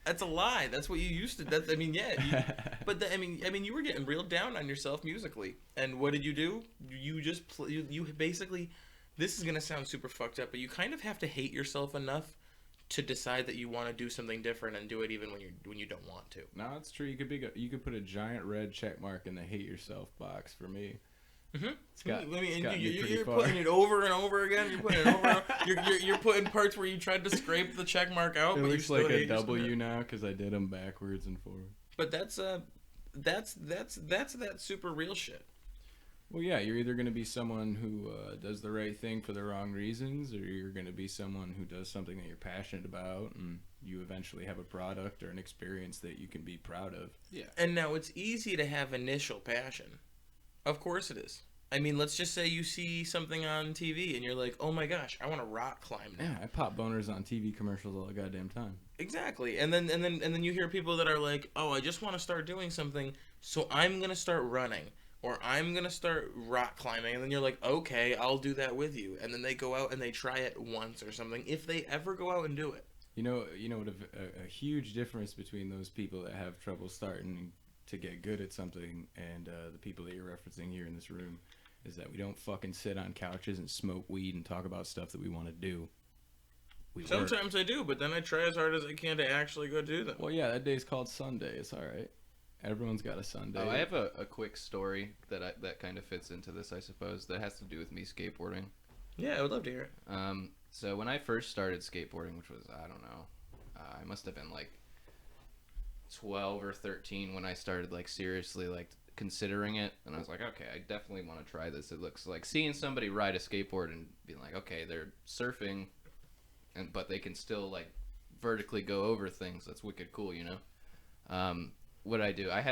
That's a lie. That's what you used to. That's, I mean, yeah. But I mean, you were getting real down on yourself musically, and what did you do? You just you basically. This is gonna sound super fucked up, but you kind of have to hate yourself enough to decide that you want to do something different and do it even when you don't want to. No, it's true. You could put a giant red check mark in the hate yourself box for me. Mm-hmm. It's You're putting it over and over again. You're putting it over. You're putting parts where you tried to scrape the check mark out. It but looks you like still a hate W yourself. now because I did them backwards and forward. But that's that super real shit. Well, yeah, you're either going to be someone who does the right thing for the wrong reasons, or you're going to be someone who does something that you're passionate about, and you eventually have a product or an experience that you can be proud of. Yeah. And now it's easy to have initial passion. Of course it is. I mean, let's just say you see something on TV and you're like, oh my gosh, I want to rock climb now. Yeah, I pop boners on TV commercials all the goddamn time. Exactly. And then you hear people that are like, oh, I just want to start doing something, so I'm going to start running. Or I'm going to start rock climbing. And then you're like, okay, I'll do that with you. And then they go out and they try it once or something, if they ever go out and do it. You know what a huge difference between those people that have trouble starting to get good at something and the people that you're referencing here in this room is that we don't fucking sit on couches and smoke weed and talk about stuff that we want to do. Sometimes I do, but then I try as hard as I can to actually go do them. Well, yeah, that day's called Sunday. It's all right. Everyone's got a Sunday. Oh, I have a quick story that kind of fits into this, I suppose, that has to do with me skateboarding. Yeah, I would love to hear it. So when I first started skateboarding, which was, I don't know, I must have been like 12 or 13 when I started like seriously like considering it, and I was like, okay, I definitely want to try this. It looks like seeing somebody ride a skateboard and being like, okay, they're surfing, but they can still like vertically go over things. That's wicked cool, you know. What I do, I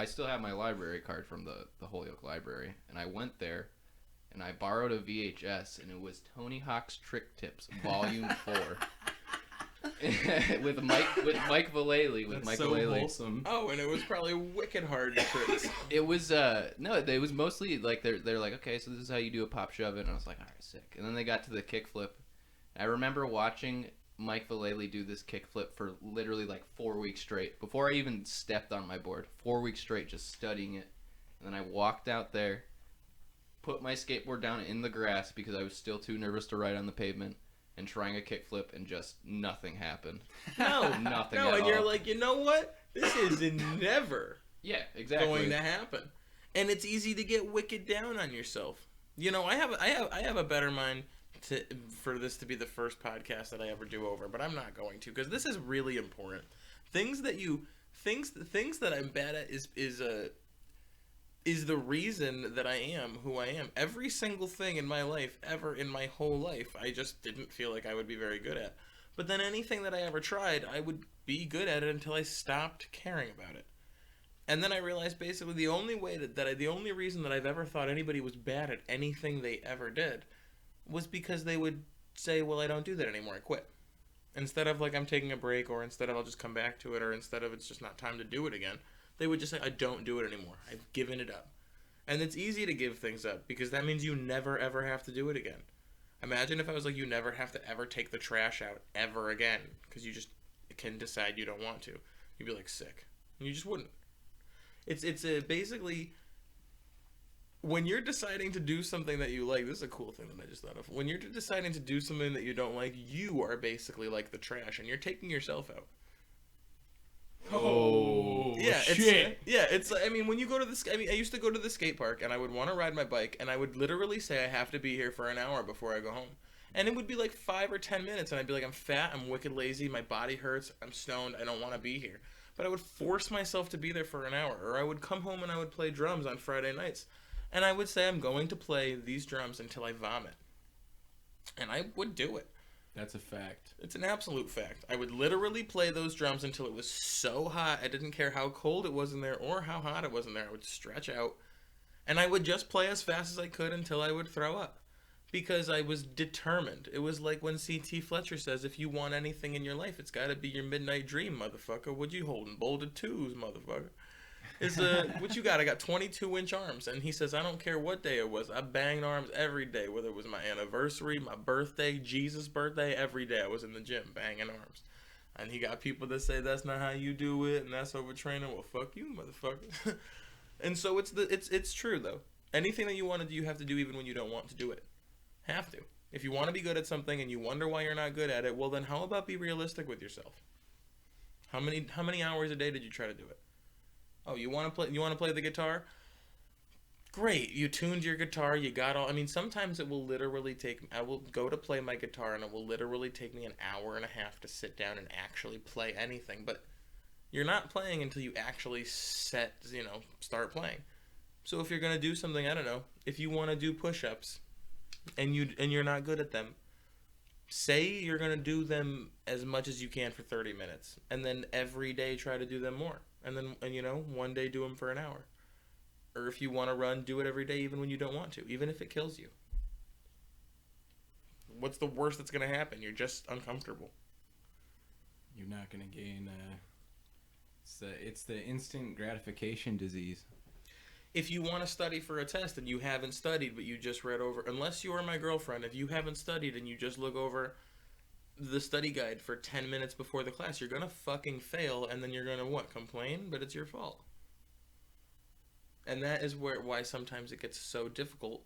still have my library card from the Holyoke Library, and I went there, and I borrowed a VHS, and it was Tony Hawk's Trick Tips, Volume 4. with Mike Vallely. That's so wholesome. Oh, and it was probably wicked hard tricks. It was no, it was mostly like they're like, okay, so this is how you do a pop shove it, and I was like, all right, sick. And then they got to the kickflip. I remember watching Mike Vallely do this kickflip for literally like 4 weeks straight before I even stepped on my board. 4 weeks straight, just studying it. And then I walked out there, put my skateboard down in the grass because I was still too nervous to ride on the pavement, and trying a kickflip, and just nothing happened. No, nothing. No, at and all. you're like, you know what? This is never yeah, exactly going to happen. And it's easy to get wicked down on yourself. You know, I have a better mind for this to be the first podcast that I ever do over, but I'm not going to, because this is really important. Things that I'm bad at is the reason that I am who I am. Every single thing in my life, ever in my whole life, I just didn't feel like I would be very good at. But then anything that I ever tried, I would be good at it until I stopped caring about it. And then I realized basically the only reason that I've ever thought anybody was bad at anything they ever did was because they would say, well, I don't do that anymore, I quit. Instead of like, I'm taking a break, or instead of I'll just come back to it, or instead of it's just not time to do it again, they would just say, I don't do it anymore. I've given it up. And it's easy to give things up, because that means you never ever have to do it again. Imagine if I was like, you never have to ever take the trash out ever again, because you just can decide you don't want to. You'd be like sick. And you just wouldn't. It's basically, when you're deciding to do something that you like, this is a cool thing that I just thought of. When you're deciding to do something that you don't like, you are basically like the trash, and you're taking yourself out. Oh, yeah, shit. It's I mean, when you go to I used to go to the skate park, and I would want to ride my bike, and I would literally say I have to be here for an hour before I go home. And it would be like 5 or 10 minutes, and I'd be like, I'm fat, I'm wicked lazy, my body hurts, I'm stoned, I don't want to be here. But I would force myself to be there for an hour. Or I would come home and I would play drums on Friday nights. And I would say, I'm going to play these drums until I vomit. And I would do it. That's a fact. It's an absolute fact. I would literally play those drums until it was so hot. I didn't care how cold it was in there or how hot it was in there. I would stretch out. And I would just play as fast as I could until I would throw up. because I was determined. It was like when C.T. Fletcher says, if you want anything in your life, it's got to be your midnight dream, motherfucker. What you holding? Bolted twos, motherfucker. Is what you got? I got 22-inch arms, and he says I don't care what day it was. I banged arms every day, whether it was my anniversary, my birthday, Jesus' birthday. Every day I was in the gym banging arms. And he got people that say that's not how you do it, and that's overtraining. Well, fuck you, motherfucker. And so it's true though. Anything that you want to do, you have to do even when you don't want to do it. Have to. If you want to be good at something and you wonder why you're not good at it, well then how about be realistic with yourself? How many hours a day did you try to do it? Oh, you want to play the guitar? Great. You tuned your guitar, you got all. I mean, sometimes it will literally take, I will go to play my guitar and it will literally take me an hour and a half to sit down and actually play anything, but you're not playing until you actually start playing. So if you're going to do something, I don't know, if you want to do push-ups and you're not good at them, say you're going to do them as much as you can for 30 minutes and then every day try to do them more. And then, one day do them for an hour. Or if you want to run, do it every day even when you don't want to, even if it kills you. What's the worst that's going to happen? You're just uncomfortable. You're not going to gain... It's the instant gratification disease. If you want to study for a test and you haven't studied but you just read over... Unless you are my girlfriend, if you haven't studied and you just look over the study guide for 10 minutes before the class, you're gonna fucking fail, and then you're gonna complain, but it's your fault. And that is why sometimes it gets so difficult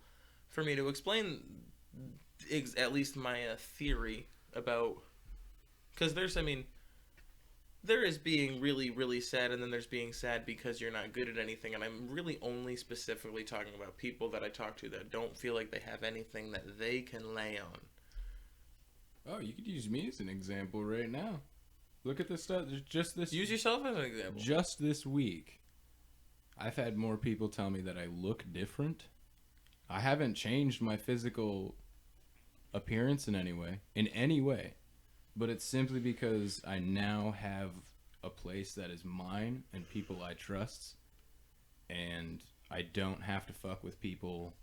for me to explain at least my theory about, because there is being really, really sad, and then there's being sad because you're not good at anything, and I'm really only specifically talking about people that I talk to that don't feel like they have anything that they can lay on. Oh, you could use me as an example right now. Look at this stuff. Just this. Use yourself as an example. Just this week, I've had more people tell me that I look different. I haven't changed my physical appearance in any way, but it's simply because I now have a place that is mine and people I trust, and I don't have to fuck with people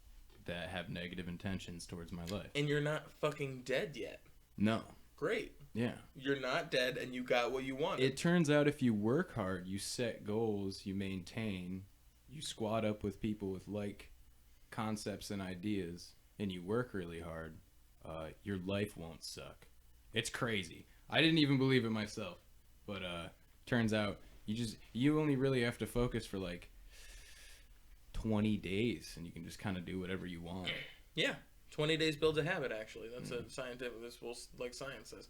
that have negative intentions towards my life. And you're not fucking dead yet. No. Great. Yeah. You're not dead and you got what you wanted. It turns out if you work hard, you set goals, you maintain, you squat up with people with like concepts and ideas, and you work really hard, your life won't suck. It's crazy. I didn't even believe it myself. But turns out you only really have to focus for like 20 days and you can just kind of do whatever you want. Yeah. 20 days builds a habit, actually. That's a scientific, like science says.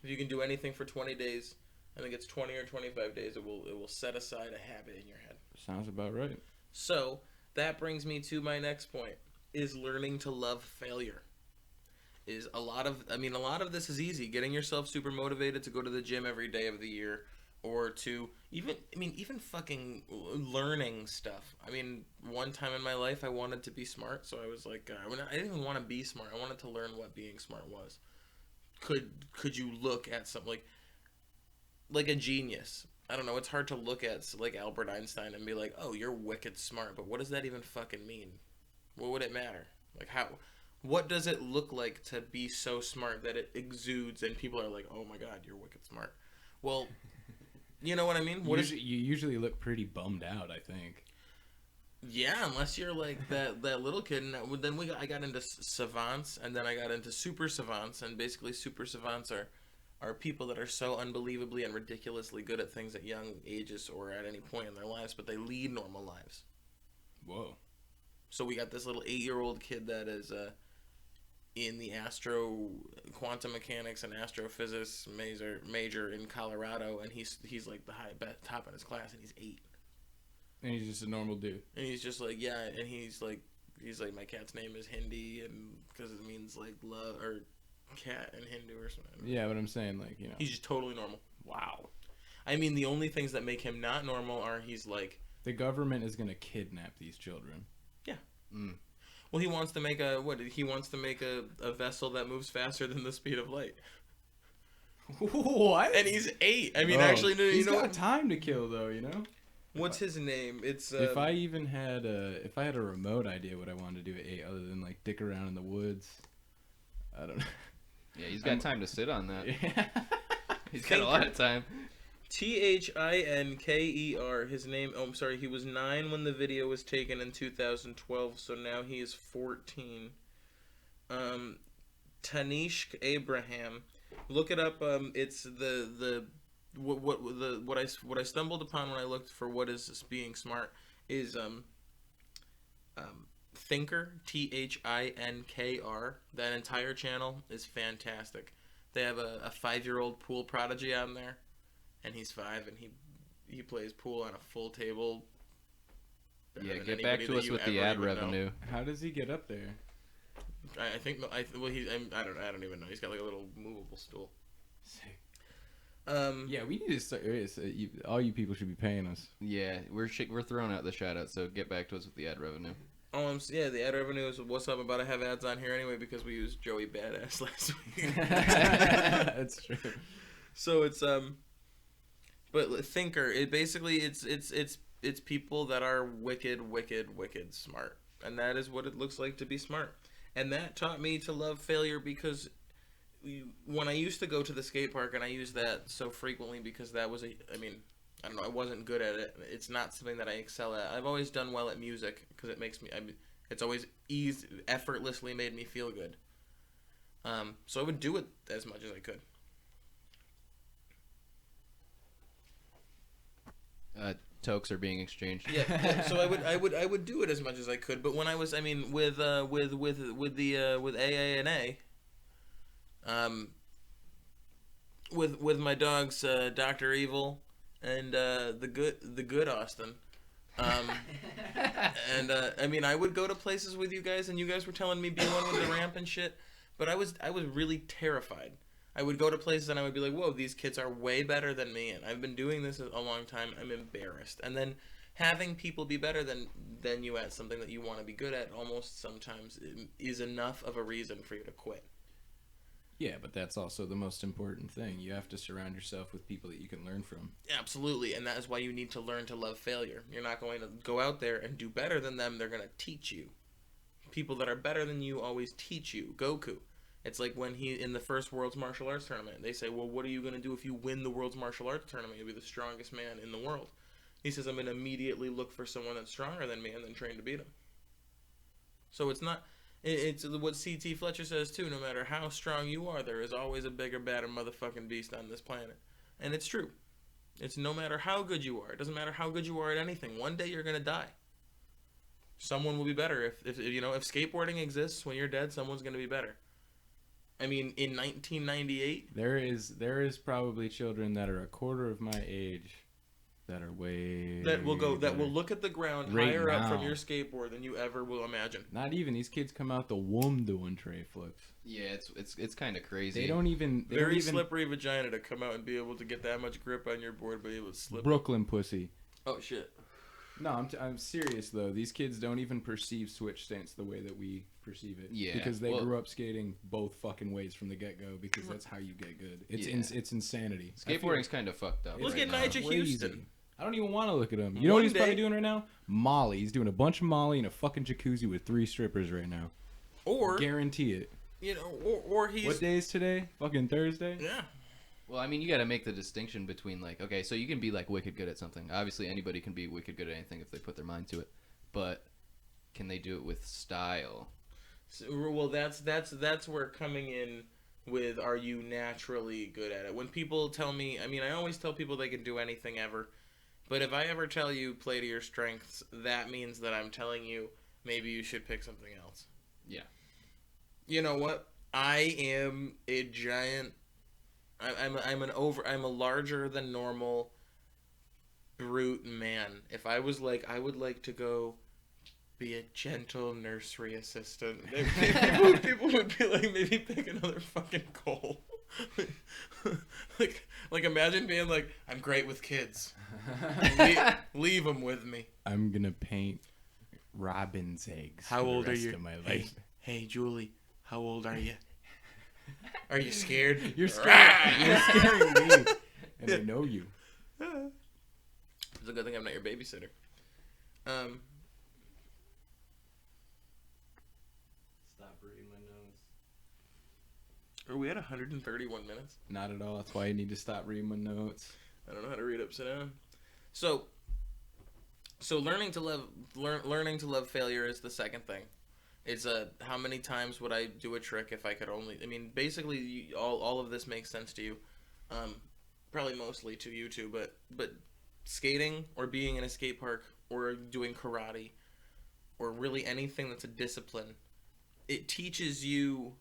If you can do anything for 20 days, I think it's 20 or 25 days, it will set aside a habit in your head. Sounds about right. So, that brings me to my next point, is learning to love failure. A lot of this is easy. Getting yourself super motivated to go to the gym every day of the year, or to even fucking learning stuff. I mean, one time in my life I wanted to be smart, so I was like, I didn't even want to be smart. I wanted to learn what being smart was. Could you look at something like a genius? I don't know. It's hard to look at like Albert Einstein and be like, oh, you're wicked smart, but what does that even fucking mean? What would it matter? Like how? What does it look like to be so smart that it exudes and people are like, oh my god, you're wicked smart? Well, you know what I mean? You usually look pretty bummed out, I think. Yeah, unless you're like that little kid. And then I got into savants, and then I got into super savants, and basically super savants are people that are so unbelievably and ridiculously good at things at young ages or at any point in their lives, but they lead normal lives. Whoa. So we got this little 8-year-old kid that is in the quantum mechanics and astrophysics major in Colorado, and he's like the top in his class, and he's 8. And he's just a normal dude. And he's just like, yeah, and he's like my cat's name is Hindi, and because it means like love or cat in Hindu or something. Yeah, but I'm saying like, you know. He's just totally normal. Wow. I mean, the only things that make him not normal are he's like, the government is gonna kidnap these children. Yeah. Mm. Well, he wants to make a vessel that moves faster than the speed of light. What? And he's 8. I mean, actually, no, he's got time to kill though, you know. What's his name? It's if I had a remote idea what I wanted to do at 8, other than like dick around in the woods, I don't know. Yeah, he's got time to sit on that. Yeah. He's got a lot of time. Thinker. His name. Oh, I'm sorry. He was 9 when the video was taken in 2012. So now he is 14. Tanishq Abraham. Look it up. It's what I stumbled upon when I looked for what is being smart is Thinker, Thinkr. That entire channel is fantastic. They have a 5-year-old pool prodigy on there, and he's 5, and he plays pool on a full table. Yeah, get back to us with the ad revenue. How does he get up there? I don't even know. He's got like a little movable stool. Sick. Yeah, we need to start. All you people should be paying us. Yeah, we're throwing out the shout out, so get back to us with the ad revenue. The ad revenue is what's up. I'm about to have ads on here anyway because we used Joey Badass last week. That's true. So it's but Thinker, it's people that are wicked smart, and that is what it looks like to be smart. And that taught me to love failure because when I used to go to the skate park, and I used that so frequently because that was I don't know, I wasn't good at it. It's not something that I excel at. I've always done well at music because it makes me, it's always effortlessly made me feel good. So I would do it as much as I could. Tokes are being exchanged. Yeah. So I would do it as much as I could. But when I was, with AANA, with my dogs, Dr. Evil and the good Austin. And I would go to places with you guys, and you guys were telling me be one with the ramp and shit. But I was really terrified. I would go to places and I would be like, whoa, these kids are way better than me, and I've been doing this a long time. I'm embarrassed. And then having people be better than you at something that you want to be good at almost sometimes is enough of a reason for you to quit. Yeah, but that's also the most important thing. You have to surround yourself with people that you can learn from. Absolutely, and that is why you need to learn to love failure. You're not going to go out there and do better than them. They're going to teach you. People that are better than you always teach you. Goku. It's like when in the first World's Martial Arts Tournament, they say, well, what are you going to do if you win the World's Martial Arts Tournament? You'll be the strongest man in the world. He says, I'm going to immediately look for someone that's stronger than me and then train to beat him. So it's not... It's what C.T. Fletcher says, too. No matter how strong you are, there is always a bigger, badder motherfucking beast on this planet. And it's true. It's no matter how good you are. It doesn't matter how good you are at anything. One day you're going to die. Someone will be better. If skateboarding exists, when you're dead, someone's going to be better. In 1998... There is probably children that are a quarter of my age that are way... That will look at the ground right higher up from your skateboard than you ever will imagine. Not even. These kids come out the womb doing tray flips. Yeah, it's kind of crazy. They don't even... Very slippery vagina to come out and be able to get that much grip on your board, be able to slip. Brooklyn pussy. Oh, shit. No, I'm serious, though. These kids don't even perceive switch stance the way that we perceive it. Yeah. Because they grew up skating both fucking ways from the get-go, because that's how you get good. It's insanity. Skateboarding's kind of fucked up. Look at Nigel Houston. I don't even want to look at him. You know what he's probably doing right now? Molly. He's doing a bunch of Molly in a fucking jacuzzi with 3 strippers right now. Or... Guarantee it. Or he's... What day is today? Fucking Thursday? Yeah. Well, you got to make the distinction between, okay, so you can be, wicked good at something. Obviously, anybody can be wicked good at anything if they put their mind to it. But can they do it with style? So, well, that's where coming in with, are you naturally good at it? When people tell me, I always tell people they can do anything ever. But if I ever tell you play to your strengths, that means that I'm telling you maybe you should pick something else. Yeah. You know what? I am a giant... I'm a larger than normal brute man. If I was I would like to go be a gentle nursery assistant. People would be like, maybe pick another fucking goal. like imagine being like, I'm great with kids. Leave them with me. I'm gonna paint robin's eggs. How old are you? Of my life. Hey, Julie. How old are you? Are you scared? You're scared. You're scaring me. And I know you. It's a good thing I'm not your babysitter. Stop reading my notes. Are we at 131 minutes? Not at all. That's why you need to stop reading my notes. I don't know how to read upside down. So learning to love failure is the second thing. It's how many times would I do a trick if I could only... I mean, basically, all of this makes sense to you. Probably mostly to you too, but skating or being in a skate park or doing karate or really anything that's a discipline, it teaches you...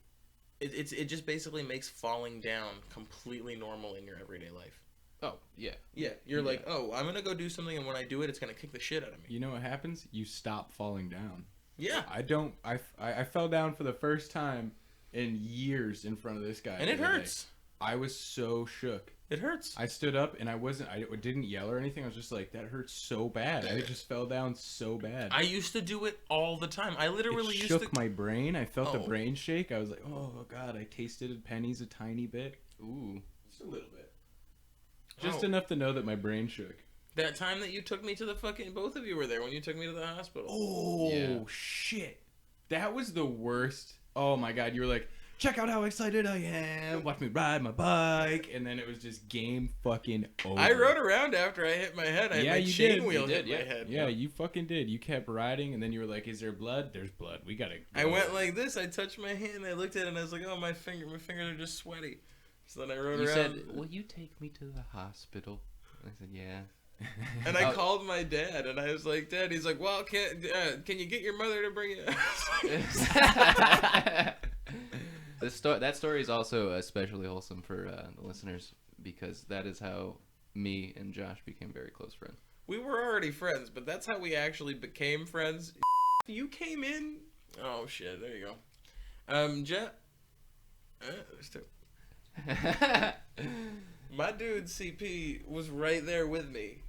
It just basically makes falling down completely normal in your everyday life. Oh, yeah. Yeah, you're like, oh, I'm going to go do something, and when I do it, it's going to kick the shit out of me. You know what happens? You stop falling down. Yeah. I fell down for the first time in years in front of this guy. And it hurts. I was so shook. It hurts. I stood up and I didn't yell or anything. I was just like, that hurts so bad. I just fell down so bad. I used to do it all the time. I literally It shook my brain. I felt the brain shake. I was like, oh God, I tasted pennies a tiny bit. Ooh. Just a little bit. Just enough to know that my brain shook. That time that you took me to the fucking... Both of you were there when you took me to the hospital. Oh, yeah. Shit. That was the worst. Oh, my God. You were like, check out how excited I am. Watch me ride my bike. And then it was just game fucking over. I rode around after I hit my head. I had my chain wheel hit my head. Yeah, you fucking did. You kept riding, and then you were like, is there blood? There's blood. We gotta go. I went like this. I touched my hand. I looked at it, and I was like, oh, my fingers are just sweaty. So then I rode around. You said, will you take me to the hospital? I said, yeah. And I called my dad, and I was like, Dad, he's like, well, can you get your mother to bring you? That story is also especially wholesome for the listeners, because that is how me and Josh became very close friends. We were already friends, but that's how we actually became friends. You came in... Oh, shit. There you go. Jet... there's two. My dude CP was right there with me,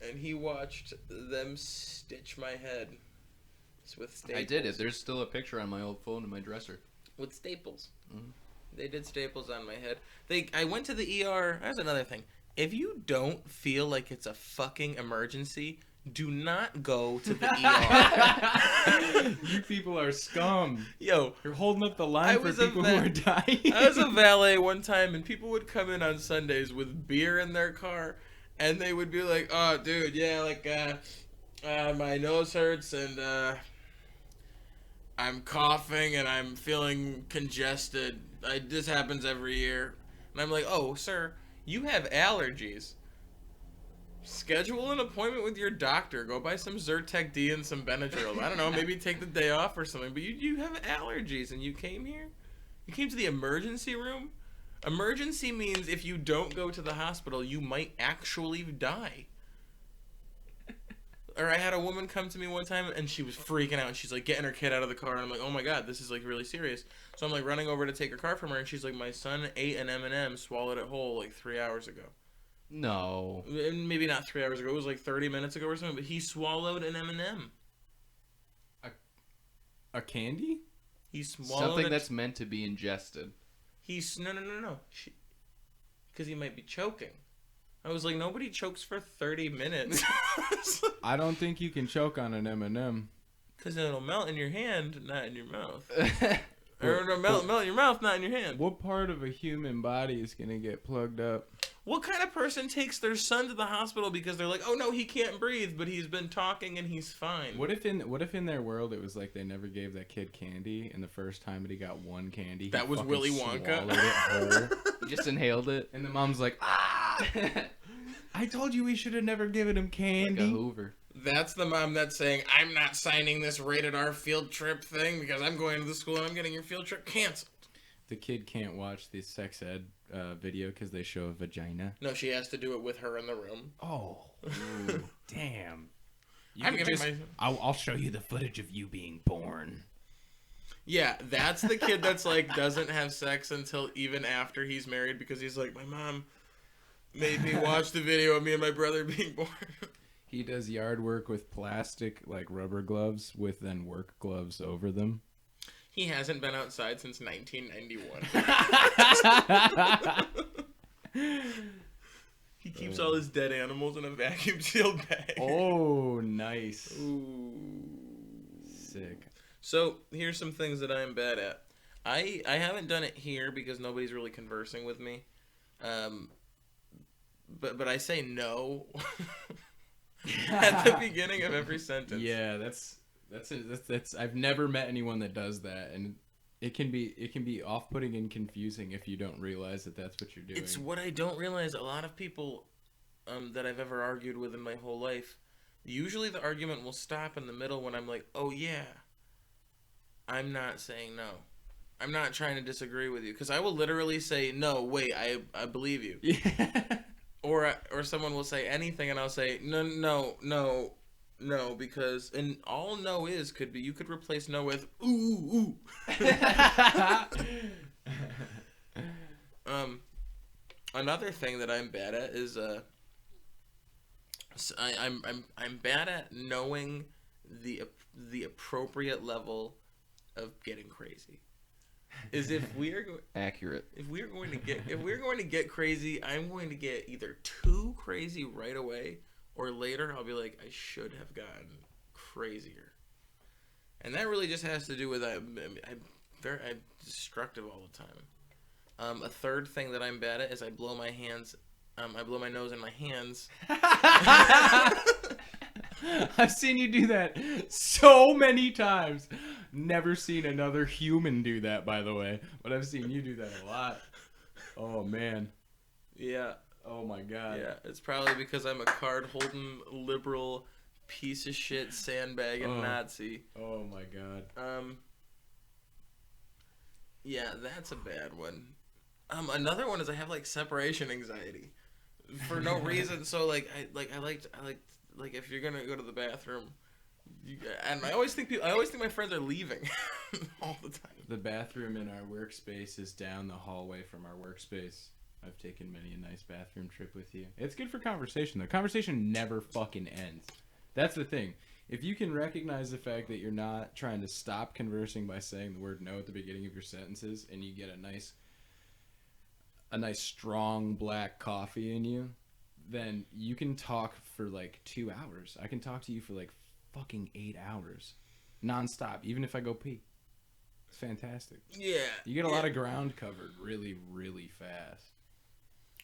and he watched them stitch my head with staples. I did it. There's still a picture on my old phone in my dresser. With staples. Mm-hmm. They did staples on my head. I went to the ER. That's another thing. If you don't feel like it's a fucking emergency, do not go to the ER. You people are scum. Yo, you're holding up the line for people who are dying. I was a valet one time, and people would come in on Sundays with beer in their car, and they would be like, "Oh, dude, yeah, like, my nose hurts, and I'm coughing, and I'm feeling congested. This happens every year." And I'm like, "Oh, sir, you have allergies. Schedule an appointment with your doctor. Go buy some Zyrtec D and some Benadryl. I don't know, maybe take the day off or something. But you have allergies, and you came here? You came to the emergency room? Emergency means if you don't go to the hospital, you might actually die." Or I had a woman come to me one time, and she was freaking out, and she's like getting her kid out of the car, and I'm like, oh my God, this is like really serious. So I'm like running over to take her car from her, and she's like, my son ate an M&M, swallowed it whole like 3 hours ago. No. Maybe not 3 hours ago. It was like 30 minutes ago or something. But he swallowed an M&M. A candy? He swallowed something that's meant to be ingested. No. Because he might be choking. I was like, nobody chokes for 30 minutes. I don't think you can choke on an M&M. Because it'll melt in your hand, not in your mouth. Or it'll melt in your mouth, not in your hand. What part of a human body is going to get plugged up? What kind of person takes their son to the hospital because they're like, oh no, he can't breathe, but he's been talking and he's fine? What if in their world it was like they never gave that kid candy, and the first time that he got one candy, that was Willy Wonka. He just inhaled it, and the mom's like, ah! I told you we should have never given him candy. Like a Hoover. That's the mom that's saying, I'm not signing this rated R field trip thing because I'm going to the school and I'm getting your field trip canceled. The kid can't watch the sex ed video because they show a vagina. No, she has to do it with her in the room. Oh, damn. I'll show you the footage of you being born. Yeah, that's the kid that's like doesn't have sex until even after he's married because he's like, my mom made me watch the video of me and my brother being born. He does yard work with plastic, like rubber gloves, with then work gloves over them. He hasn't been outside since 1991. He keeps all his dead animals in a vacuum sealed bag. Oh, nice. Ooh. Sick. So, here's some things that I'm bad at. I haven't done it here because nobody's really conversing with me. But I say no at the beginning of every sentence. Yeah, that's I've never met anyone that does that, and it can be off-putting and confusing if you don't realize that that's what you're doing. It's what I don't realize. A lot of people that I've ever argued with in my whole life, usually the argument will stop in the middle when I'm like, oh yeah, I'm not saying no. I'm not trying to disagree with you. Because I will literally say, no, wait, I believe you. Yeah. Or someone will say anything and I'll say, no, because, and all no is could be, you could replace no with, ooh. Another thing that I'm bad at is, I'm bad at knowing the appropriate level of getting crazy. Is if we're Accurate. if we're going to get crazy, I'm going to get either too crazy right away, or later I'll be like, I should have gotten crazier. And that really just has to do with I'm destructive all the time. A third thing that I'm bad at is I blow my nose in my hands. I've seen you do that so many times. Never seen another human do that, by the way, but I've seen you do that a lot. Oh man. Yeah. Oh my god. Yeah. It's probably because I'm a card-holding liberal piece of shit sandbagging Nazi. Oh my god. Yeah, that's a bad one. Another one is I have like separation anxiety for no reason. So like I like if you're gonna go to the bathroom, and I always think my friends are leaving all the time. The bathroom in our workspace is down the hallway from our workspace. I've taken many a nice bathroom trip with you. It's good for conversation. The conversation never fucking ends. That's the thing. If you can recognize the fact that you're not trying to stop conversing by saying the word no at the beginning of your sentences, and you get a nice strong black coffee in you, then you can talk for like 2 hours. I can talk to you for like fucking 8 hours nonstop, even if I go pee. It's fantastic. Yeah. You get a lot of ground covered really, really fast.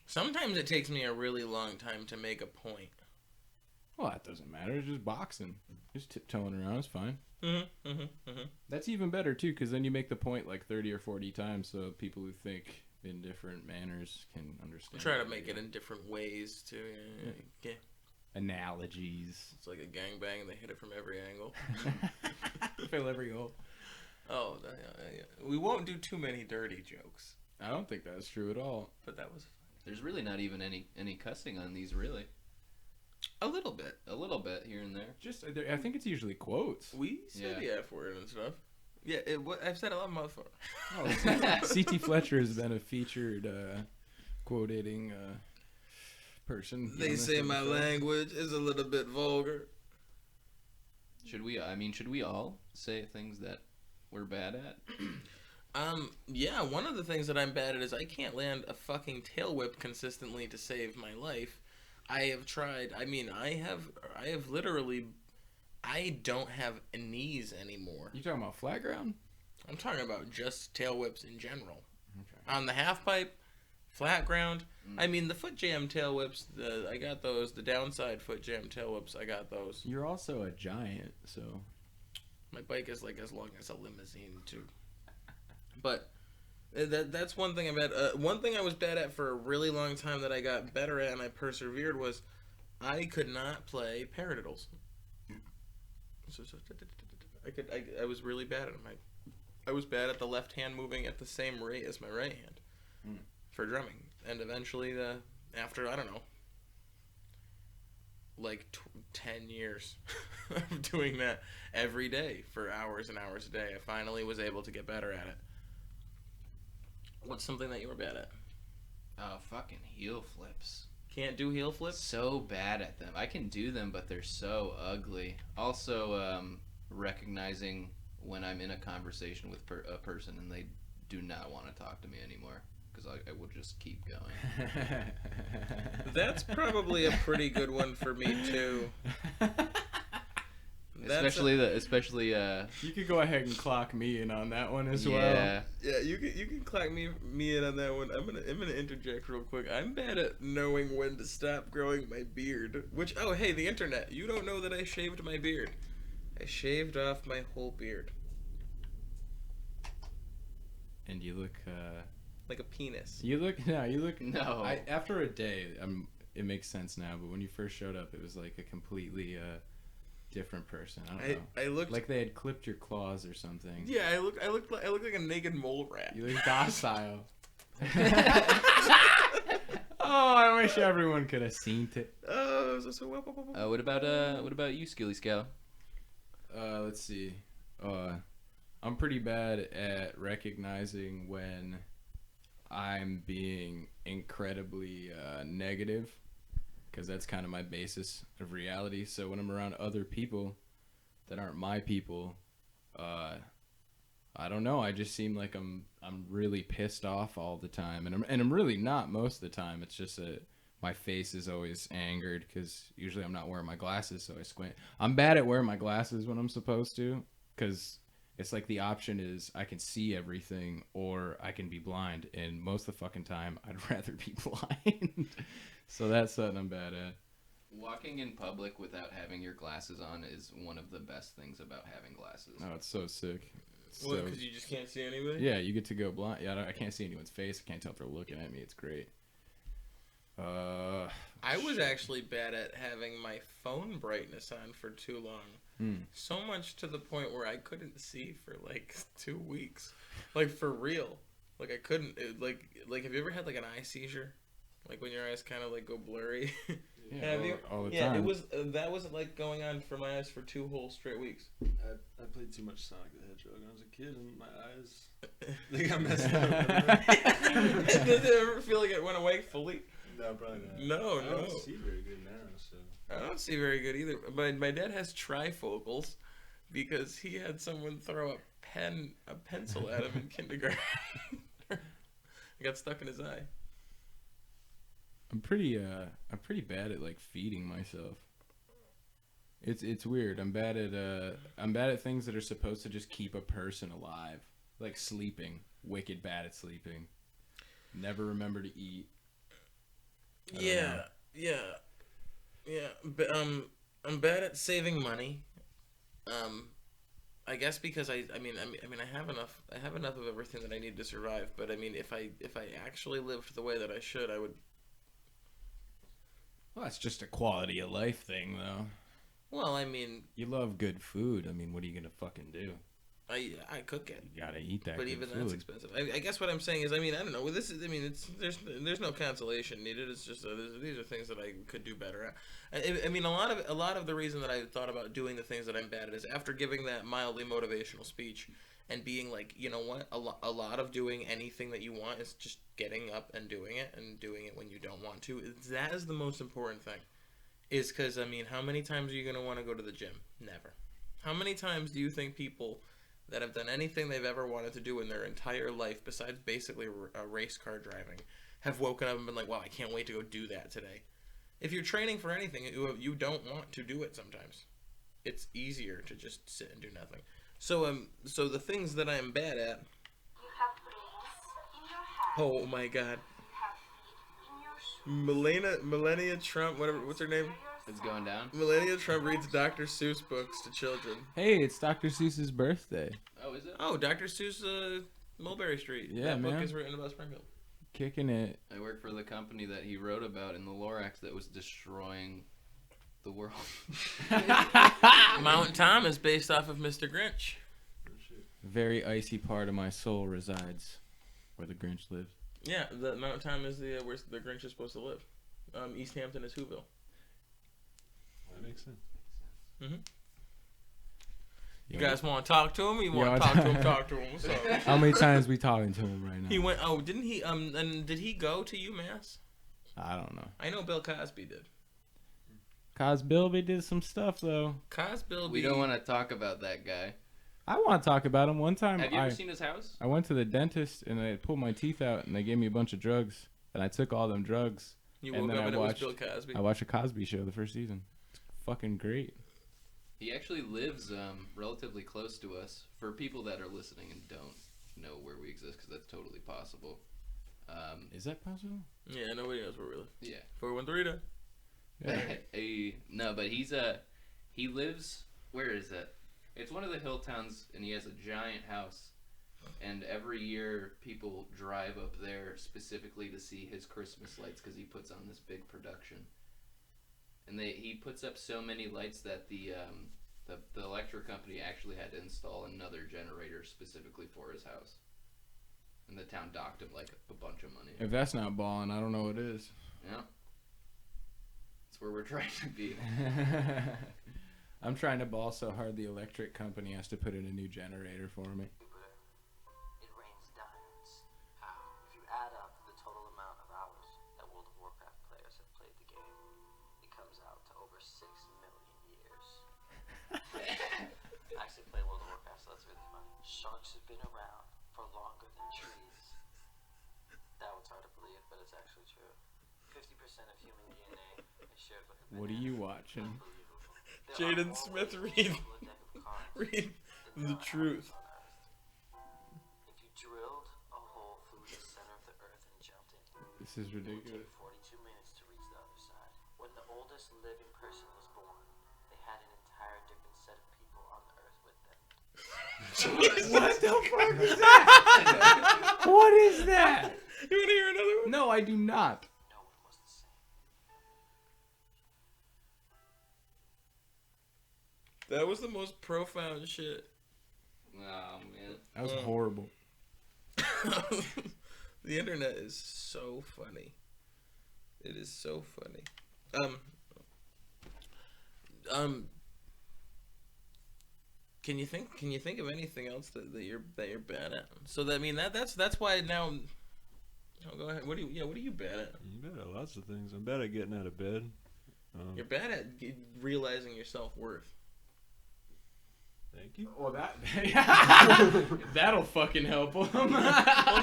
Sometimes it takes me a really long time to make a point. Well, that doesn't matter. It's just boxing. Just tiptoeing around is fine. That's even better, too, because then you make the point like 30 or 40 times so people who think in different manners can understand. Try to make it in different ways, too. Yeah. Analogies. It's like a gangbang and they hit it from every angle. Fill every hole. Oh, yeah. We won't do too many dirty jokes. I don't think that's true at all. But that was... There's really not even any cussing on these, really. A little bit here and there. Just, I think it's usually quotes. We say the F word and stuff. Yeah, I've said a lot of motherfucker. Oh, C.T. Fletcher has been a featured quotating person. They say my language is a little bit vulgar. Should we all say things that we're bad at? Yeah, one of the things that I'm bad at is I can't land a fucking tail whip consistently to save my life. I have tried. I mean, I have literally, I don't have knees anymore. You talking about flat ground? I'm talking about just tail whips in general. Okay. On the half pipe, flat ground. I mean, the foot jam tail whips, I got those. The downside foot jam tail whips, I got those. You're also a giant, so. My bike is like as long as a limousine, too. But that's one thing I'm bad at. One thing I was bad at for a really long time that I got better at and I persevered was I could not play paradiddles. So I was really bad at them. I was bad at the left hand moving at the same rate as my right hand for drumming. And eventually, after, I don't know, like 10 years of doing that every day for hours and hours a day, I finally was able to get better at it. What's something that you were bad at? Oh, fucking heel flips. Can't do heel flips? So bad at them. I can do them, but they're so ugly. Also, recognizing when I'm in a conversation with a person and they do not want to talk to me anymore, because I will just keep going. That's probably a pretty good one for me, too. Especially You could go ahead and clock me in on that one as well. Yeah, you can clock me in on that one. I'm gonna interject real quick. I'm bad at knowing when to stop growing my beard. Which hey, the internet. You don't know that I shaved my beard. I shaved off my whole beard. And you look like a penis. You look No. After a day, it makes sense now, but when you first showed up, it was like a completely different person. I don't know. I looked like they had clipped your claws or something. Yeah, I looked like a naked mole rat. You look docile. Oh, I wish everyone could have seen it. Oh, what about you, Skilly Scow? Let's see. I'm pretty bad at recognizing when I'm being incredibly negative, because that's kind of my basis of reality. So when I'm around other people that aren't my people, I don't know. I just seem like I'm really pissed off all the time, and I'm really not most of the time. It's just that my face is always angered because usually I'm not wearing my glasses, so I squint. I'm bad at wearing my glasses when I'm supposed to, because it's like the option is I can see everything or I can be blind, and most of the fucking time I'd rather be blind. So that's something I'm bad at. Walking in public without having your glasses on is one of the best things about having glasses. Oh, it's so sick. What, because you just can't see anybody? Yeah, you get to go blind. Yeah, I can't see anyone's face. I can't tell if they're looking at me. It's great. I was actually bad at having my phone brightness on for too long. So much to the point where I couldn't see for like 2 weeks. Like, for real. Like, I couldn't. Like, have you ever had like an eye seizure? Like when your eyes kind of like go blurry? Yeah, Have you? all the yeah, time. it was. That was like going on for my eyes for 2 whole straight weeks. I played too much Sonic the Hedgehog when I was a kid, and my eyes they got messed up. Did it ever feel like it went away fully? No, probably not. No. I don't see very good now, so. I don't see very good either. My dad has trifocals because he had someone throw a pencil at him in kindergarten. It got stuck in his eye. I'm pretty bad at like feeding myself. It's weird. I'm bad at things that are supposed to just keep a person alive, like sleeping. Wicked bad at sleeping. Never remember to eat. Yeah. But I'm bad at saving money. I guess because I have enough of everything that I need to survive. But I mean, if I actually lived the way that I should, I would. Well, that's just a quality of life thing, though. Well, I mean, you love good food. I mean, what are you gonna fucking do? I cook it. You gotta eat that. But good even food. that's expensive. I guess what I'm saying is, I mean, I don't know. With this, I mean, there's no consolation needed. It's just these are things that I could do better at. I mean, a lot of the reason that I thought about doing the things that I'm bad at is after giving that mildly motivational speech and being like, you know what, a lot of doing anything that you want is just getting up and doing it when you don't want to. That is the most important thing. Is because, I mean, how many times are you going to want to go to the gym? Never. How many times do you think people that have done anything they've ever wanted to do in their entire life, besides basically a race car driving, have woken up and been like, wow, I can't wait to go do that today? If you're training for anything, you don't want to do it sometimes. It's easier to just sit and do nothing. So the things that I'm bad at... You have brains in your head. Oh my god. You have feet in your shoes. Melania Trump, what's her name? It's going down. Melania Trump reads Dr. Seuss books to children. Hey, it's Dr. Seuss's birthday. Oh, is it? Oh, Dr. Seuss, Mulberry Street. Yeah, that man. book is written about Springfield. Kicking it. I work for the company that he wrote about in the Lorax that was destroying the world. Mount Tom is based off of Mr. Grinch. Very icy part of my soul resides where the Grinch lives. Yeah, the Mount Tom is where the Grinch is supposed to live. East Hampton is Whoville. That makes sense. Mm-hmm. You guys want to talk to him? You want to talk to him? Talk to him. What's up? How many times we talking to him right now? He went. Oh, didn't he? And did he go to UMass? I don't know. I know Bill Cosby did. Cosbilby did some stuff though. Cosby. We don't want to talk about that guy. I want to talk about him. One time, Have you ever seen his house? I went to the dentist and they pulled my teeth out and they gave me a bunch of drugs and I took all them drugs. You and woke then up and I it was watched, Bill Cosby. I watched a Cosby Show the first season. It's fucking great. He actually lives relatively close to us. For people that are listening and don't know where we exist, because that's totally possible. Is that possible? Yeah, nobody knows where we live. Yeah. 413. No, but he lives, where is it? It's one of the hill towns, and he has a giant house. And every year, people drive up there specifically to see his Christmas lights because he puts on this big production. And he puts up so many lights that the electric company actually had to install another generator specifically for his house. And the town docked him like a bunch of money. If that's not balling, I don't know what is. Yeah. That's where we're trying to be. I'm trying to ball so hard the electric company has to put in a new generator for me. It rains diamonds. If you add up the total amount of hours that World of Warcraft players have played the game, it comes out to over 6 million years. I actually play World of Warcraft, so that's really funny. Sharks have been around for longer than trees. That one's hard to believe, but it's actually true. 50% of human DNA is shared with a banana. What are you watching? Unbelievable. Jaden Smith, read the truth. If you drilled a hole through the center of the earth and jumped in, This is it would ridiculous. take 42 minutes to reach the other side. When the oldest living person was born, they had an entire different set of people on the earth with them. What the fuck is that? What is that? You want to hear another one? No, I do not. No one was the same. That was the most profound shit. Oh, man. That was horrible. The internet is so funny. It is so funny. Can you think of anything else that you're bad at? So that's why now. Oh, go ahead. What are you bad at? I'm bad at lots of things. I'm bad at getting out of bed. You're bad at realizing your self-worth. Thank you. Well, that'll fucking help him. Well, no, I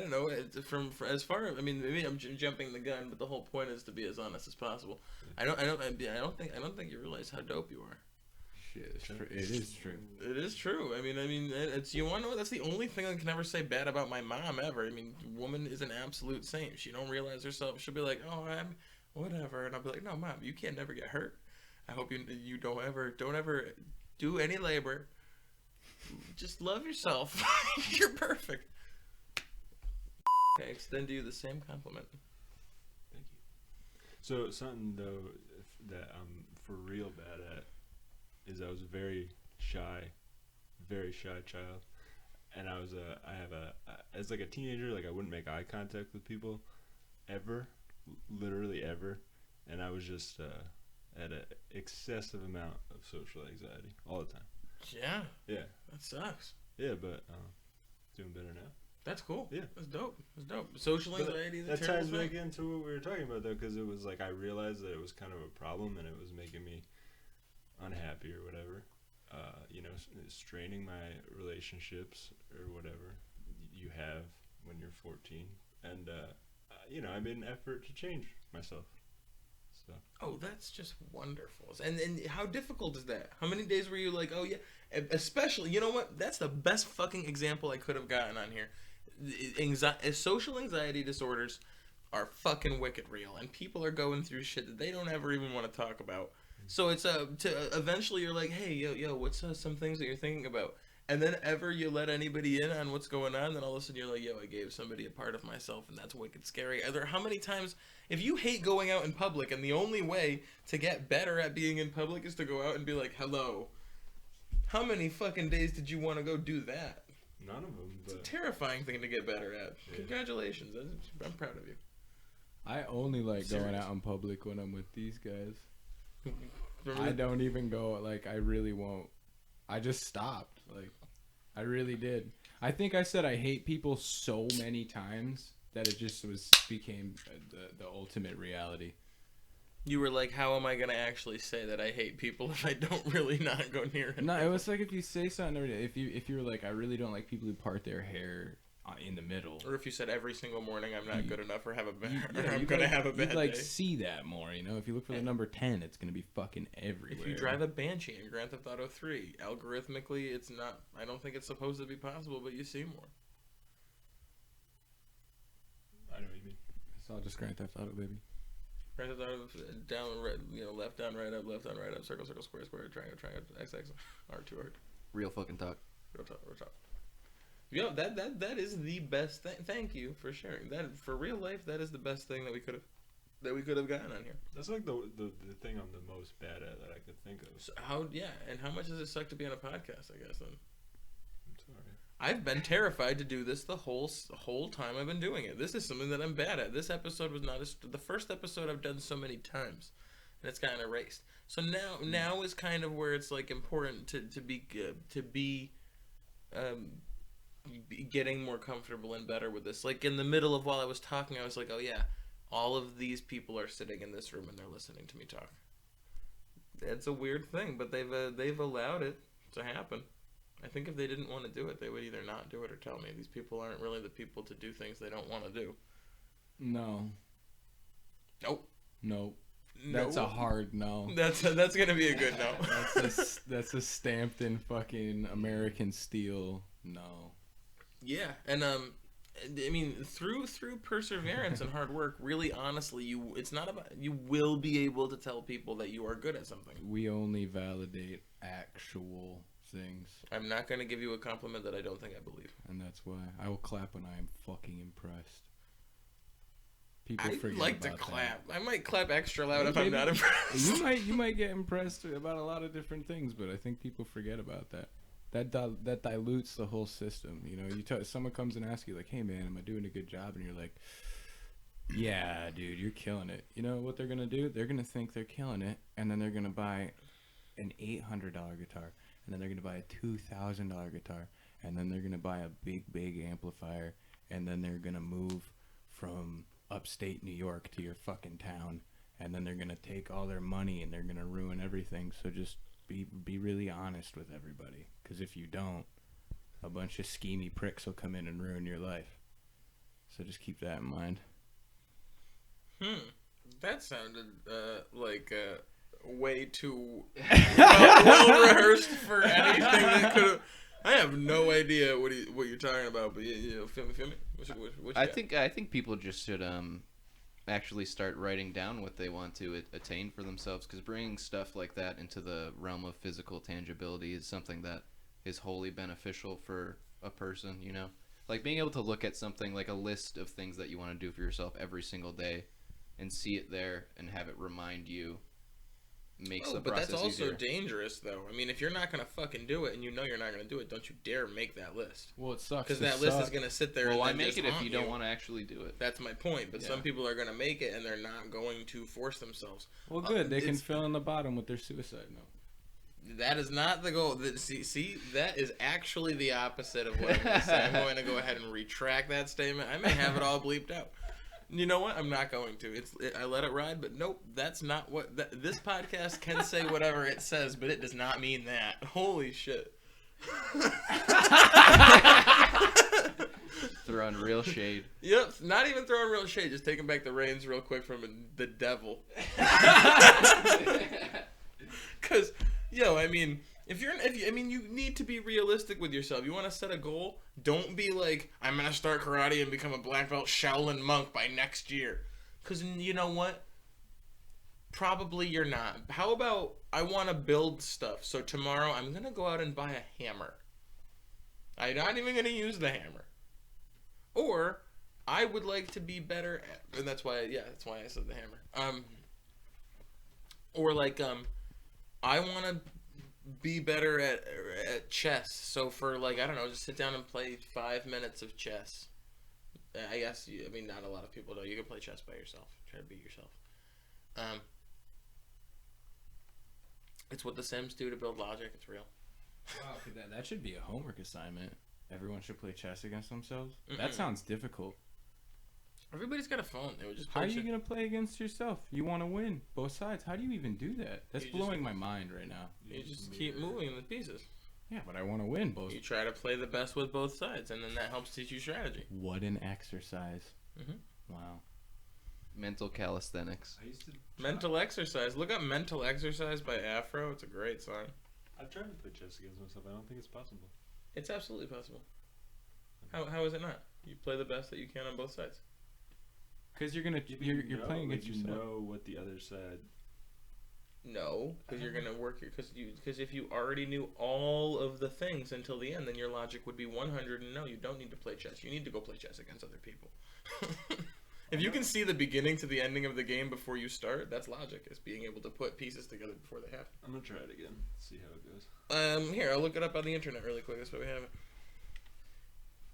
don't know. From as far, maybe I'm jumping the gun, but the whole point is to be as honest as possible. I don't think you realize how dope you are. Shit, it is true. It is true. It's, you want to know? That's the only thing I can ever say bad about my mom ever. Woman is an absolute saint. She don't realize herself. She'll be like, oh, I'm whatever, and I'll be like, no, mom, you can't never get hurt. I hope you don't ever do any labor. Just love yourself. You're perfect. I extend to you the same compliment. Thank you. So something though that I'm for real bad at is I was a very shy child, and as like a teenager, like I wouldn't make eye contact with people, ever, literally ever, and I was just at an excessive amount of social anxiety all the time. Yeah. Yeah. That sucks. Yeah, but doing better now. That's cool. Yeah. That's dope. Social anxiety. That ties back into what we were talking about though, because it was like I realized that it was kind of a problem and it was making me unhappy or whatever. Straining my relationships or whatever you have when you're 14, and I made an effort to change myself. So. Oh, that's just wonderful. And how difficult is that? How many days were you like, oh yeah, especially, you know what? That's the best fucking example I could have gotten on here. Social anxiety disorders are fucking wicked real, and people are going through shit that they don't ever even want to talk about. So it's eventually you're like, hey, yo, what's some things that you're thinking about? And then ever you let anybody in on what's going on, then all of a sudden you're like, yo, I gave somebody a part of myself, and that's wicked scary. How many times, if you hate going out in public, and the only way to get better at being in public is to go out and be like, hello, how many fucking days did you want to go do that? None of them. It's a terrifying thing to get better at. Yeah. Congratulations. I'm proud of you. I only like going out in public when I'm with these guys. I don't even go, I really won't. I just stopped. I really did. I think I said I hate people so many times that it just became the ultimate reality. You were like, how am I going to actually say that I hate people if I don't really not go near it? No, it was like if you say something, if you were like, I really don't like people who part their hair in the middle. Or if you said every single morning I'm not good enough or have a bad, I'm gonna have a bad you'd like day. see that more, you know. If you look for the number 10, it's gonna be fucking everywhere. If you drive a Banshee in Grand Theft Auto 3, algorithmically it's not. I don't think it's supposed to be possible, but you see more. I know what you mean. It's all just Grand Theft Auto, baby. Grand Theft Auto down, right, left down, right up, circle, circle, square, square, triangle, triangle, x, x, R2, R2. Real fucking talk. Real talk, real talk. Yo, that is the best thing. Thank you for sharing that. For real life, that is the best thing that we could have gotten on here. That's like the thing I'm the most bad at that I could think of. So and how much does it suck to be on a podcast? I guess then. I'm sorry. I've been terrified to do this the whole time I've been doing it. This is something that I'm bad at. This episode was not the first episode I've done so many times, and it's gotten erased. So now is kind of where it's like important to be getting more comfortable and better with this. Like in the middle of while I was talking, I was like, oh yeah, all of these people are sitting in this room and they're listening to me talk. It's a weird thing, but they've allowed it to happen. I think if they didn't want to do it, they would either not do it or tell me. These people aren't really the people to do things they don't want to do. No. Nope. Nope. That's a hard no. That's gonna be a good no. That's a stamped in fucking American steel no. Yeah, and I mean through perseverance and hard work, really honestly, it's not about you will be able to tell people that you are good at something. We only validate actual things. I'm not gonna give you a compliment that I don't think I believe. And that's why I will clap when I am fucking impressed. People I forget like to about clap. that. I might clap extra loud if I'm not impressed. You might get impressed about a lot of different things, but I think people forget about that. That dilutes the whole system. You know, someone comes and asks you like, "Hey man, am I doing a good job?" And you're like, "Yeah, dude, you're killing it." You know what they're gonna do? They're gonna think they're killing it, and then they're gonna buy an $800 guitar, and then they're gonna buy a $2,000 guitar, and then they're gonna buy a big amplifier, and then they're gonna move from upstate New York to your fucking town, and then they're gonna take all their money and they're gonna ruin everything. So just be really honest with everybody, because if you don't, a bunch of schemy pricks will come in and ruin your life. So just keep that in mind. That sounded like way too well rehearsed for anything that could have. I have no idea what you're talking about, but feel me. What I think people just should actually start writing down what they want to attain for themselves, because bringing stuff like that into the realm of physical tangibility is something that is wholly beneficial for a person, you know? Like being able to look at something like a list of things that you want to do for yourself every single day and see it there and have it remind you makes the process But that's also easier. dangerous, though. I mean, if you're not going to fucking do it and you know you're not going to do it, don't you dare make that list. Well, it sucks. Because that list is going to sit there Well, and why then make just it if haunt you don't want to actually do it? That's my point. But Yeah. some people are going to make it and they're not going to force themselves. Well, good. They can fill in the bottom with their suicide note. That is not the goal. See, that is actually the opposite of what I'm going to say. I'm going to go ahead and retract that statement. I may have it all bleeped out. You know what? I'm not going to. I let it ride, but nope, that's not what... this podcast can say whatever it says, but it does not mean that. Holy shit. Throwing real shade. Yep, not even throwing real shade, just taking back the reins real quick from the devil. Because, I mean... you need to be realistic with yourself. You want to set a goal? Don't be like, I'm going to start karate and become a black belt Shaolin monk by next year. Because you know what? Probably you're not. How about, I want to build stuff. So tomorrow I'm going to go out and buy a hammer. I'm not even going to use the hammer. Or, I would like to be better at, and that's why I said the hammer. Or like, I want to be better at chess. So for like, I don't know, just sit down and play 5 minutes of chess. I guess, not a lot of people know. You can play chess by yourself. Try to beat yourself. It's what the Sims do to build logic. It's real. Wow, that should be a homework assignment. Everyone should play chess against themselves. That sounds difficult. Everybody's got a phone. They would just How play are you chess. going to play against yourself? You want to win both sides. How do you even do that? That's blowing my mind right now. You just keep moving the pieces. Yeah, but I want to win both. You try to play the best with both sides, and then that helps teach you strategy. What an exercise. Mhm. Wow. Mental calisthenics. I used to. Mental exercise. Look up Mental Exercise by Afro. It's a great song. I've tried to play chess against myself. I don't think it's possible. It's absolutely possible. How is it not? You play the best that you can on both sides. Because you're playing against you yourself. know what the other side. No, because you're gonna work your because if you already knew all of the things until the end, then your logic would be 100. And no, you don't need to play chess. You need to go play chess against other people. If you can see the beginning to the ending of the game before you start, that's logic. Is being able to put pieces together before they happen. I'm gonna try it again. See how it goes. Here, I'll look it up on the internet really quick. That's why we have it.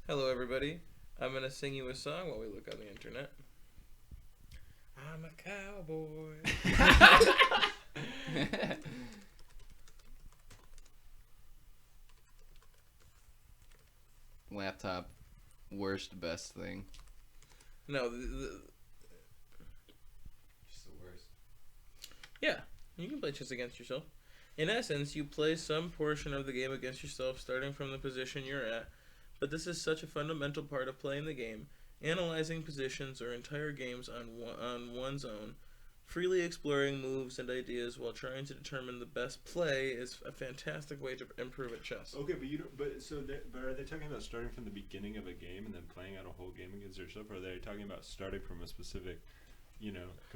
Hello, everybody. I'm gonna sing you a song while we look on the internet. I'm a cowboy. Laptop, worst, best thing. No, Just the worst. yeah, you can play chess against yourself. In essence, you play some portion of the game against yourself, starting from the position you're at. But this is such a fundamental part of playing the game. Analyzing positions or entire games on one's own, freely exploring moves and ideas while trying to determine the best play is a fantastic way to improve at chess. Okay, but you don't. But are they talking about starting from the beginning of a game and then playing out a whole game against yourself, or are they talking about starting from a specific,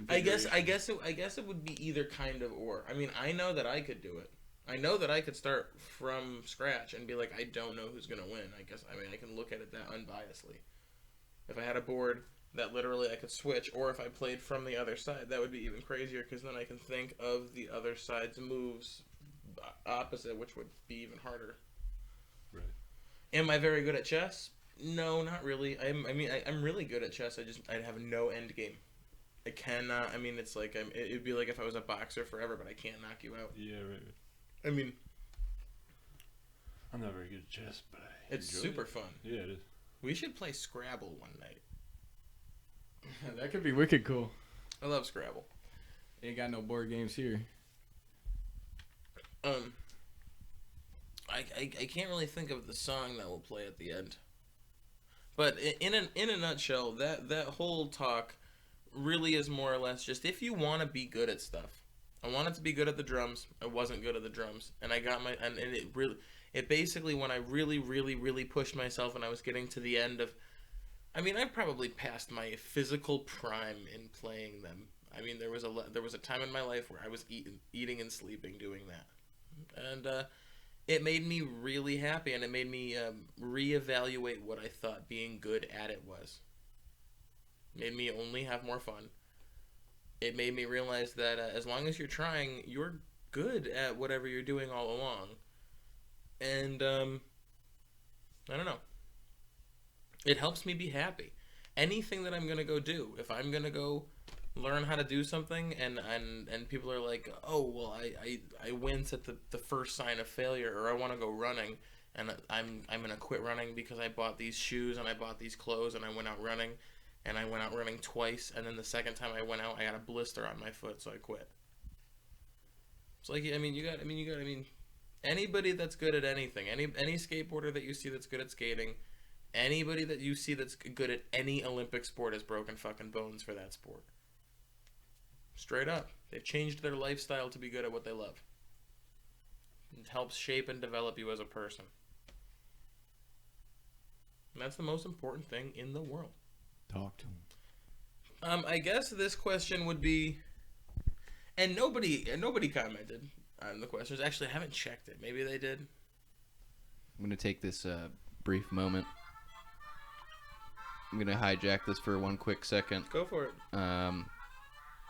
I guess configuration? it would be either kind of or. I mean, I know that I could do it. I know that I could start from scratch and be like, I don't know who's gonna win. I can look at it that unbiasedly. If I had a board that literally I could switch, or if I played from the other side, that would be even crazier because then I can think of the other side's moves opposite, which would be even harder. Right. Am I very good at chess? No, not really. I'm really good at chess. I have no end game. I cannot. I mean, it's like it'd be like if I was a boxer forever, but I can't knock you out. Yeah, right. I mean, I'm not very good at chess, but it's enjoy super it. fun. Yeah, it is. We should play Scrabble one night. That could be wicked cool. I love Scrabble. Ain't got no board games here. I can't really think of the song that we'll play at the end. But in a nutshell, that whole talk really is more or less just if you want to be good at stuff. I wanted to be good at the drums. I wasn't good at the drums, and I got and it basically when I really pushed myself and I was getting to the end of. I mean, I've probably passed my physical prime in playing them. I mean, there was a time in my life where I was eating and sleeping doing that, and it made me really happy, and it made me reevaluate what I thought being good at it was. It made me only have more fun. It made me realize that as long as you're trying, you're good at whatever you're doing all along, and I don't know. It helps me be happy. Anything that I'm going to go do, if I'm going to go learn how to do something and people are like, oh, well, I wince at the first sign of failure, or I want to go running and I'm going to quit running because I bought these shoes and I bought these clothes and I went out running and I went out running twice, and then the second time I went out I got a blister on my foot, so I quit. It's like, anybody that's good at anything, any skateboarder that you see that's good at skating, anybody that you see that's good at any Olympic sport has broken fucking bones for that sport. Straight up. They've changed their lifestyle to be good at what they love. It helps shape and develop you as a person. And that's the most important thing in the world. Talk to him. I guess this question would be, and nobody commented on the questions. Actually, I haven't checked it. Maybe they did. I'm going to take this brief moment. I'm going to hijack this for one quick second. Go for it.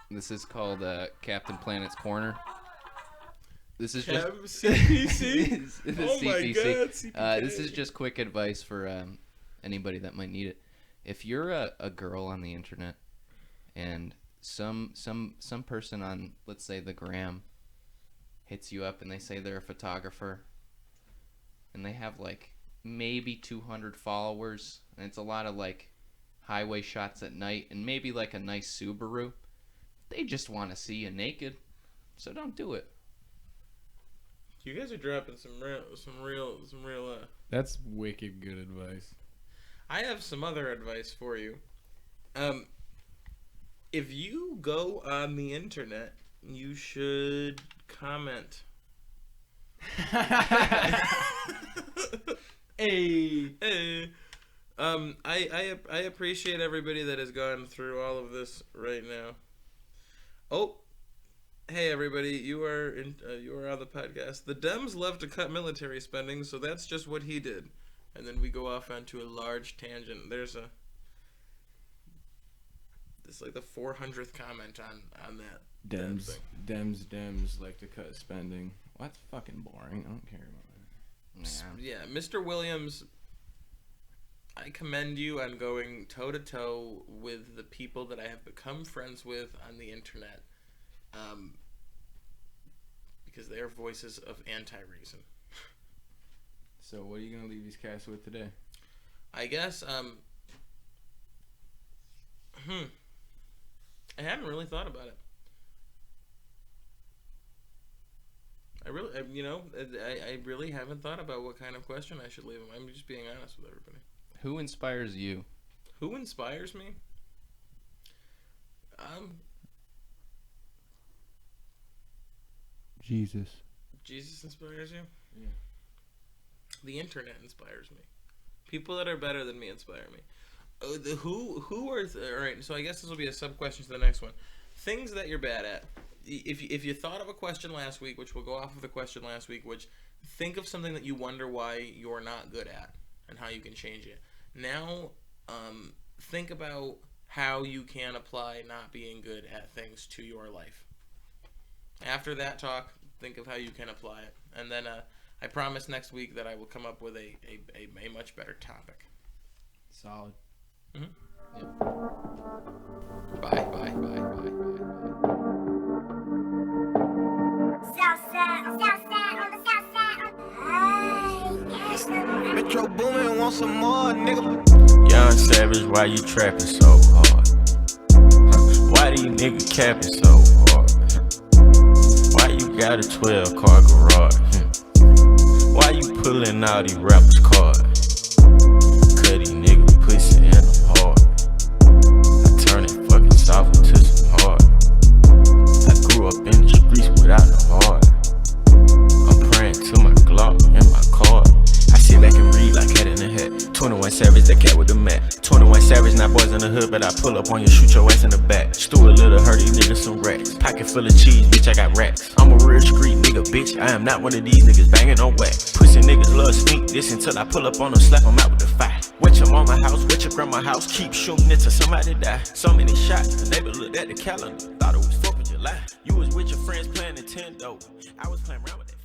This is called Captain Planet's Corner. This is CPC? the Oh my CPC. God, CPK. This is just quick advice for anybody that might need it. If you're a girl on the internet and some person on, let's say, the gram hits you up and they say they're a photographer and they have like maybe 200 followers and it's a lot of like highway shots at night and maybe like a nice Subaru, they just want to see you naked, so don't do it. You guys are dropping some real. That's wicked good advice. I have some other advice for you. If you go on the internet, you should comment. Hey. I appreciate everybody that has gone through all of this right now. Oh, hey everybody, you are on the podcast. The Dems love to cut military spending, so that's just what he did. And then we go off onto a large tangent. This is like the 400th comment on that. Dems like to cut spending. Well, that's fucking boring. I don't care about that. Yeah, Mr. Williams, I commend you on going toe-to-toe with the people that I have become friends with on the internet. Because they are voices of anti-reason. So what are you going to leave these cats with today? I guess, I haven't really thought about it. I really haven't thought about what kind of question I should leave them. I'm just being honest with everybody. Who inspires you? Who inspires me? Jesus. Jesus inspires you? Yeah. The internet inspires me. People that are better than me inspire me. All right, so I guess this will be a sub-question to the next one. Things that you're bad at. If you thought of a question last week, which will go off of the question last week, which think of something that you wonder why you're not good at and how you can change it. Now, think about how you can apply not being good at things to your life. After that talk, think of how you can apply it. And then I promise next week that I will come up with a much better topic. Solid. Mm-hmm. Yep. Bye. Southside on the Southside. Metro Boomin, want some more, nigga. Young Savage, why you trapping so hard? Why these niggas capping so hard? Why you got a 12-car garage? Why you pulling all these rappers' cards? Cut these niggas pussy and I'm hard. I turn it fucking soft into some hard. I grew up in the streets without no heart. I'm praying to my Glock and my card. I sit back and read like Head in the Head. 21 Savage, that cat with the mat. 21 Savage, not boys in the hood, but I pull up on you, shoot your ass in the back. Stew a little, hurt these niggas some racks. Pocket full of cheese, bitch, I got racks. I'm a real street nigga, bitch, I am not one of these niggas banging on wax. Pussy niggas love sneak this until I pull up on them, slap them out with the fire. Wet your mama house, wet your grandma house, keep shooting until somebody die. So many shots, the neighbor looked at the calendar, thought it was 4th of July. You was with your friends playing Nintendo, I was playing around with that.